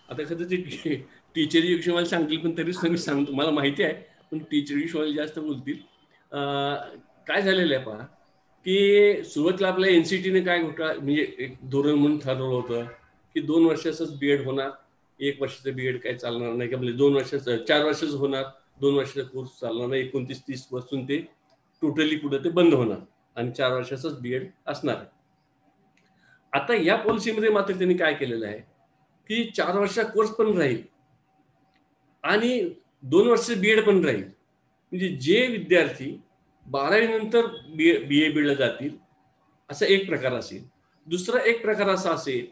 आता कदाचित टीचर एज्युकेशन सांगतील पण तरीच मी सांगतो, मला माहिती आहे पण टीचर एज्युकेशन जास्त बोलतील. काय झालेलं आहे पहा की सुरुवातीला आपल्या एनसीटीने काय घोटाळा म्हणजे एक धोरण म्हणून ठरवलं होतं की 2 वर्षाचंच बीएड होणार, 1 वर्षाचं बीएड काय चालणार नाही का, म्हणजे 2 वर्षाचं 4 वर्षाचं होणार, 2 वर्षाचा कोर्स चालणार नाही, 29-30 पासून ते टोटली पुढे ते बंद होणार आणि 4 वर्षाचंच बीएड असणार आहे. आता या पॉलिसीमध्ये मात्र त्यांनी काय केलेलं आहे की 4 वर्षाचा कोर्स पण राहील आणि 2 वर्ष बीएड पण राहील. म्हणजे जे विद्यार्थी 12वी नंतर बीए बीडला जातील असा एक प्रकार असेल. दुसरा एक प्रकार असा असेल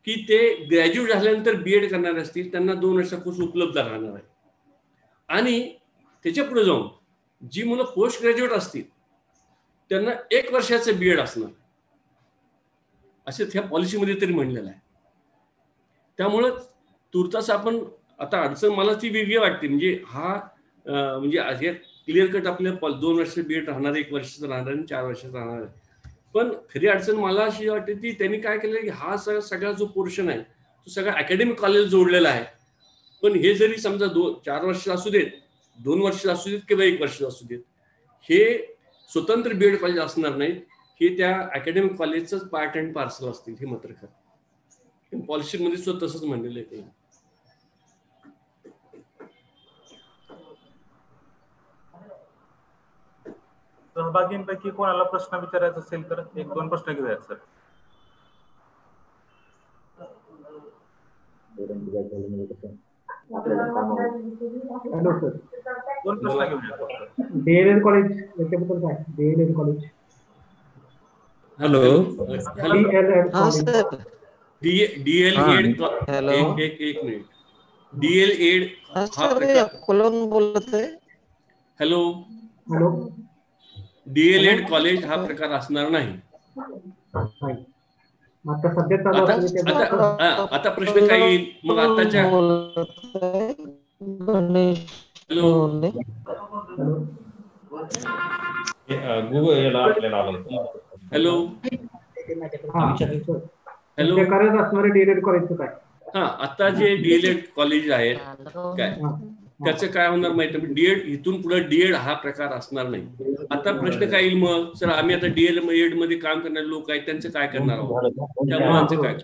की ते ग्रॅज्युएट झाल्यानंतर बीएड करणारे असतील, त्यांना 2 वर्षाचा कोर्स उपलब्ध राहणार आहे. आणि त्याच्या पुढे जाऊन जी मुलं पोस्ट ग्रॅज्युएट असतील त्यांना 1 वर्षाचं बीएड असणार, असे त्या पॉलिसीमध्ये तरी म्हणलेलं आहे. त्यामुळं तुर्तास आपण आता अडचण मला ती वेगळी वाटते, म्हणजे म्हणजे क्लिअर कट आपल्या 2 वर्ष बीएड राहणार, 1 वर्षाचं राहणार आणि 4 वर्षाचं राहणार आहे. पण खरी अडचण मला अशी वाटते की त्यांनी काय केलं की हा सगळा जो पोर्शन आहे तो सगळा अकॅडमिक कॉलेज जोडलेला आहे. पण हे जरी समजा 4 वर्ष असू देत, 2 वर्ष असू देत किंवा 1 वर्ष असू देत, हे स्वतंत्र बीएड कॉलेज असणार नाहीत, हे त्या अकॅडमिक कॉलेजच पार्ट अँड पार्सल असतील, हे मात्र खरं. पॉलिसीमध्ये सुद्धा तसंच म्हणलेलं आहे. सहभागींपैकी कोणाला प्रश्न विचारायचा असेल तर 1-2 प्रश्न घेऊयात सर. हॅलो सर, दोन प्रश्न घेऊया फक्त. डीएलएड कॉलेज याच्याबद्दल काय? DElEd college, hello hello DElEd हाँ कॉलेज. सर, डीएल हाँ, एड हेलो, एक मिनिट. डीएल एड हाँ हा सर, ये प्रकार, कौन बोल रहे थे? हॅलो, हॅलो, डीएलएड कॉलेज हा प्रकार असणार नाही. नाही. आता सध्या चालू आता असलेले आता त्याबद्दल आता प्रश्न काय येईल मग आताच्या, बोल रहे थे, गणेश हॅलो ने. हॅलो, गुगल याला आपल्याला आलं होतं. हॅलो हा सर, हॅलो, सध्या करत असणारे डीएलएड कॉलेजचं काय? हा आता जे डीएलएड कॉलेज आहेत काय हा, त्याचं काय होणार माहिती आहे, डीएड इथून पुढे डीएड हा प्रकार असणार नाही. आता प्रश्न काय येईल मग, सर आम्ही आता डीएड मध्ये काम करणारे लोक आहेत त्यांचं काय करणार आहोत, त्या मुलांचं काय?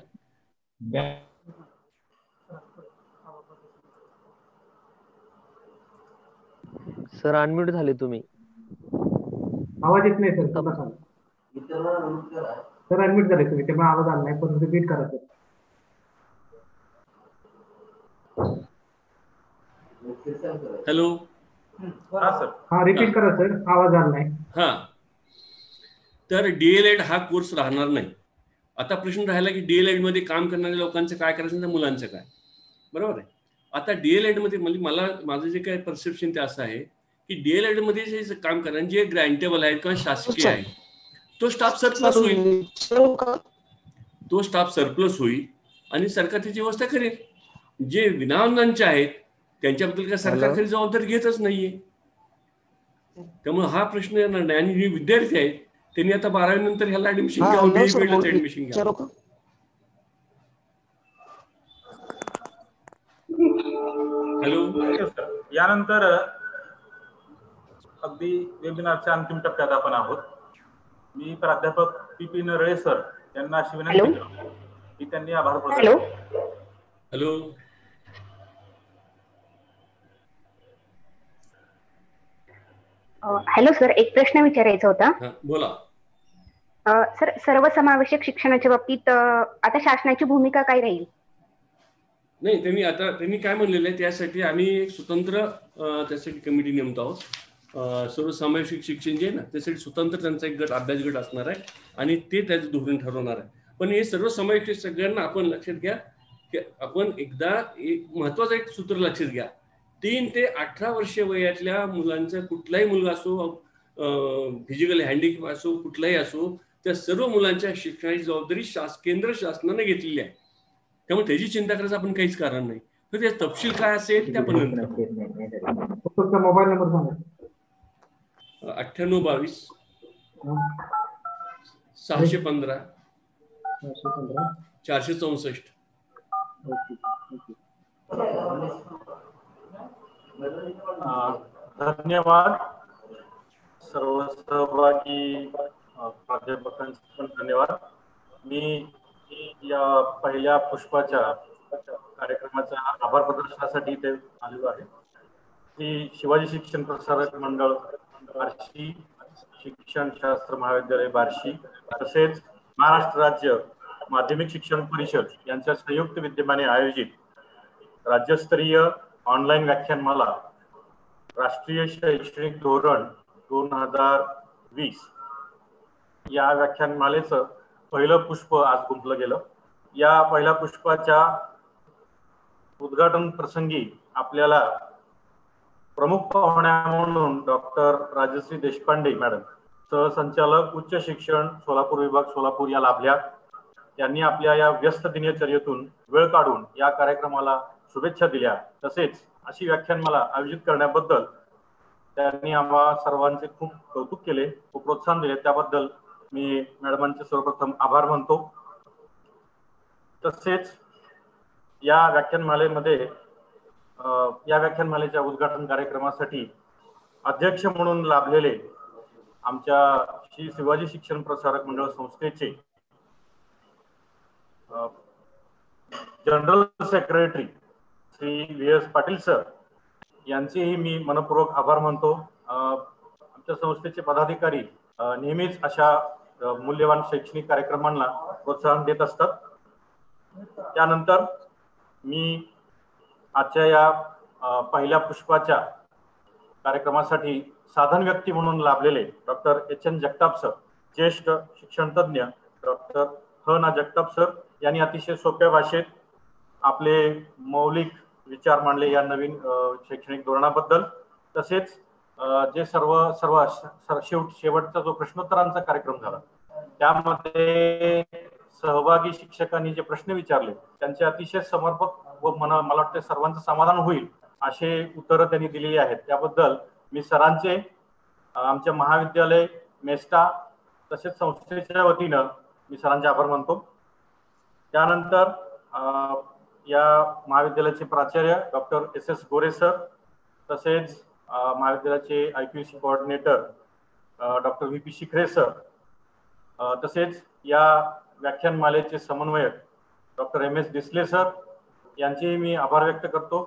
सर अनम्यूट झाले तुम्ही. आवाज येत नाही सर, पुन्हा सांगा. सर अनम्यूट झाले तुम्ही, त्यामुळे आवाज आला नाही, पण रिपीट करा सर. हॅलो हा सर. हा रिपीट करा सर, आवाज आला नाही. हा, तर डीएलएड हा कोर्स राहणार नाही. आता प्रश्न राहिला की डीएलएड मध्ये काम करणाऱ्या लोकांचं काय करायचं, त्या मुलांचं काय, बरोबर आहे. आता डीएलएड मध्ये म्हणजे माझं जे काय परसेप्शन ते असं आहे की डीएलएड मध्ये जे काम करणारे जे ग्रँटेबल आहेत किंवा शासकीय आहे तो स्टाफ सरप्लस होईल, तो स्टाफ सरप्लस होईल आणि सरकार त्याची व्यवस्था करेल. जे विनाअनुदानचे आहेत त्यांच्याबद्दल काय सरकार खरी जबाबदारी घेतच नाहीये. त्यामुळे हा प्रश्न येणार नाही. आणि जे विद्यार्थी आहेत त्यांनी आता 12वी नंतर ह्याला ऍडमिशन घ्यावं, बीएडलाच ऍडमिशन घ्यावं. हॅलो, यानंतर अगदी वेबिनारच्या अंतिम टप्प्यात आपण आहोत. मी प्राध्यापक पी नरळे सर यांना अशी विनंती करतो की त्यांनी आभार प्रकट केले. हॅलो, हॅलो सर, एक प्रश्न विचारायचा होता. बोला. सर, सर्वसमावेशक शिक्षणाच्या बाबतीत आता शासनाची भूमिका काय राहील? नाही, त्यांनी काय म्हणलेलं आहे त्यासाठी आम्ही एक स्वतंत्र त्यासाठी कमिटी नेमतो आहोत. सर्वसमावेशक शिक्षण जे आहे ना त्यासाठी स्वतंत्र त्यांचा एक गट, अभ्यास गट असणार आहे आणि ते त्याचं धोरण ठरवणार आहे. पण हे सर्वसमावेशक सगळ्यांना आपण लक्षात घ्या की आपण एकदा एक महत्वाचं एक सूत्र लक्षात घ्या, 3 ते 18 वर्ष वयातल्या मुलांचं, कुठलाही मुलगा असो, फिजिकल हँडिकॅप असो, कुठलाही असो, त्या सर्व मुलांच्या शिक्षणाची जबाबदारी केंद्र शासनाने घेतलेली आहे. त्यामुळे त्याची चिंता करायचं आपण काहीच कारण नाही. तर ते तपशील काय असेल त्या पण मोबाईल नंबर सांगा. 9822 615 464. धन्यवाद सर्व सहभागी प्राध्यापकांचे पण धन्यवाद. मी या पहिल्या पुष्पाच्या कार्यक्रमाचा आभार प्रदर्शनासाठी इथे आलेलो आहे. श्री शिवाजी शिक्षण प्रसारक मंडळ बार्शी, शिक्षण शास्त्र महाविद्यालय बार्शी तसेच महाराष्ट्र राज्य माध्यमिक शिक्षण परिषद यांच्या संयुक्त विद्यमाने आयोजित राज्यस्तरीय ऑनलाईन व्याख्यानमाला राष्ट्रीय शैक्षणिक धोरण 2020 या व्याख्यानमालेचं पहिलं पुष्प आज गुंफलं गेलं. या पहिल्या पुष्पाच्या उद्घाटन प्रसंगी आपल्याला प्रमुख पाहुण्या म्हणून डॉक्टर राजश्री देशपांडे मॅडम, सहसंचालक उच्च शिक्षण सोलापूर विभाग सोलापूर या लाभल्या. त्यांनी आपल्या या व्यस्त दिनचर्येतून वेळ काढून या कार्यक्रमाला शुभेच्छा दिल्या. तसेच अशी व्याख्यानमाला आयोजित करण्याबद्दल त्यांनी आम्हा सर्वांचे खूप कौतुक केले, खूप प्रोत्साहन दिले. त्याबद्दल मी मॅडमांचे सर्वप्रथम आभार मानतो. तसेच या व्याख्यानमालेच्या उद्घाटन कार्यक्रमासाठी अध्यक्ष म्हणून लाभलेले आमच्या श्री शिवाजी शिक्षण प्रसारक मंडळ संस्थेचे general secretary Shri V S. Patil sir यांचेही मी मनपूर्वक आभार मानतो. आमच्या संस्थेचे पदाधिकारी नेहमीच अशा मूल्यवान शैक्षणिक कार्यक्रमांना प्रोत्साहन देत असतात. त्यानंतर मी आजच्या या पहिल्या पुष्पाच्या कार्यक्रमासाठी साधन व्यक्ती म्हणून लाभलेले डॉक्टर एच.एन. जगताप सर, ज्येष्ठ शिक्षण तज्ञ डॉक्टर ह.ना. जगताप सर यांनी अतिशय सोप्या भाषेत आपले मौलिक विचार मांडले या नवीन शैक्षणिक धोरणाबद्दल. तसेच जे शेवटचा जो प्रश्नोत्तरांचा कार्यक्रम झाला त्यामध्ये सहभागी शिक्षकांनी जे प्रश्न विचारले त्यांचे अतिशय समर्पक व मला वाटते सर्वांचं समाधान होईल असे उत्तरं त्यांनी दिलेली आहेत. त्याबद्दल मी सरांचे, आमच्या महाविद्यालय मेस्टा तसेच संस्थेच्या वतीनं मी सरांचे आभार मानतो. त्यानंतर या महाविद्यालयाचे प्राचार्य डॉक्टर एस.एस. गोरे सर, तसेच महाविद्यालयाचे IQAC कोऑर्डिनेटर डॉक्टर V.P. शिखरे सर, तसेच या व्याख्यानमालेचे समन्वयक डॉक्टर M.S. डिसले सर यांचे मी आभार व्यक्त करतो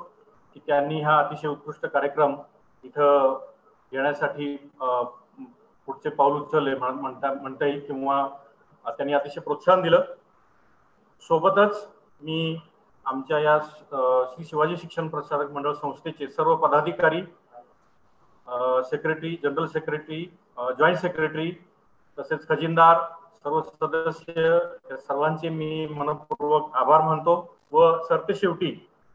की त्यांनी हा अतिशय उत्कृष्ट कार्यक्रम इथं घेण्यासाठी पुढचे पाऊल उचलले म्हणता येईल किंवा त्यांनी अतिशय प्रोत्साहन दिलं. सोबतच मी आमच्या या श्री शिवाजी शिक्षण प्रसारक मंडळ संस्थेचे सर्व पदाधिकारी, secretary, general secretary, joint secretary तसेच खजिनदार, सर्व सदस्य या सर्वांचे मी मनपूर्वक आभार मानतो. व सरतेशेवटी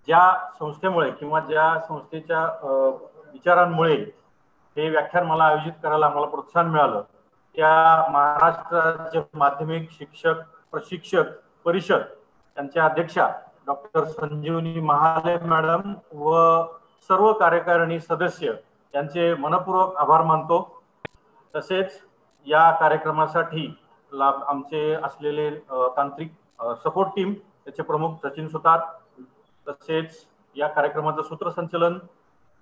ज्या संस्थेमुळे किंवा ज्या संस्थेच्या विचारांमुळे हे व्याख्यान मला आयोजित करायला आम्हाला प्रोत्साहन मिळालं त्या महाराष्ट्राचे माध्यमिक शिक्षक प्रशिक्षक परिषद त्यांच्या अध्यक्षा डॉक्टर संजीवनी महाले मॅडम व सर्व कार्यकारिणी सदस्य यांचे मनपूर्वक आभार मानतो. तसेच या कार्यक्रमासाठी आमचे असलेले तांत्रिक सपोर्ट टीम त्याचे प्रमुख सचिन सुतार, तसेच या कार्यक्रमाचं सूत्रसंचलन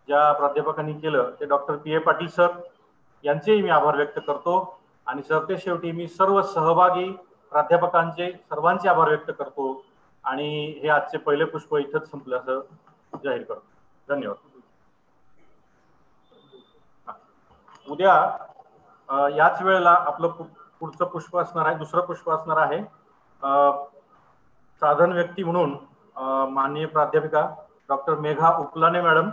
ज्या प्राध्यापकांनी केलं ते डॉक्टर P.A. पाटील सर यांचेही मी आभार व्यक्त करतो. आणि सरतेशेवटी मी सर्व सहभागी प्राध्यापकांचे सर्वांचे आभार व्यक्त करतो आणि हे आजचे पहिले पुष्प इथंच संपलं असं जाहीर करतो. धन्यवाद. उद्या याच वेळेला आपलं पुढचं पुष्प असणार आहे, दुसरं पुष्प असणार आहे. साधन व्यक्ती म्हणून माननीय प्राध्यापिका डॉक्टर मेघा उपलाने मॅडम,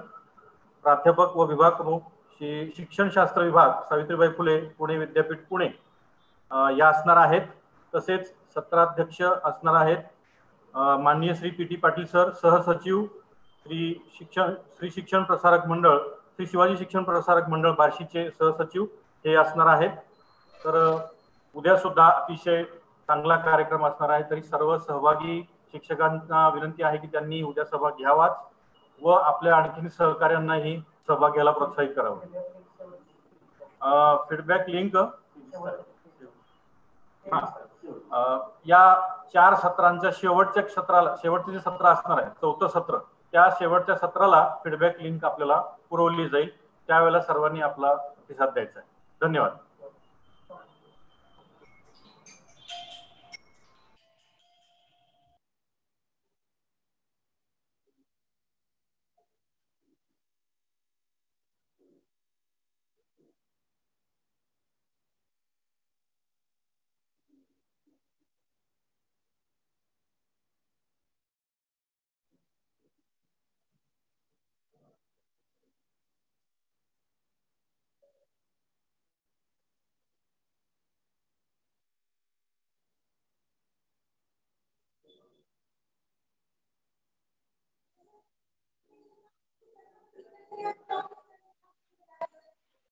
प्राध्यापक व विभाग प्रमुख शिक्षणशास्त्र विभाग सावित्रीबाई फुले पुणे विद्यापीठ पुणे या असणार आहेत. तसेच सत्राध्यक्ष असणार आहेत माननीय श्री P.T. पाटील सर, सहसचिव श्री शिक्षण प्रसारक मंडळ, श्री शिवाजी शिक्षण प्रसारक मंडळ बार्शीचे सहसचिव हे असणार आहेत. तर उद्या सुद्धा अतिशय चांगला कार्यक्रम असणार आहे. तरी सर्व सहभागी शिक्षकांना विनंती आहे की त्यांनी उद्या सहभाग घ्यावाच व आपल्या आणखी सहकार्यांनाही सहभाग घ्यायला प्रोत्साहित करावं. फीडबॅक लिंक या 4 सत्रांच्या शेवटचे जे सत्र असणार आहे 4थं सत्र, त्या शेवटच्या सत्राला फीडबॅक लिंक आपल्याला पुरवली जाईल. त्यावेळेला सर्वांनी आपला प्रतिसाद द्यायचा आहे. धन्यवाद.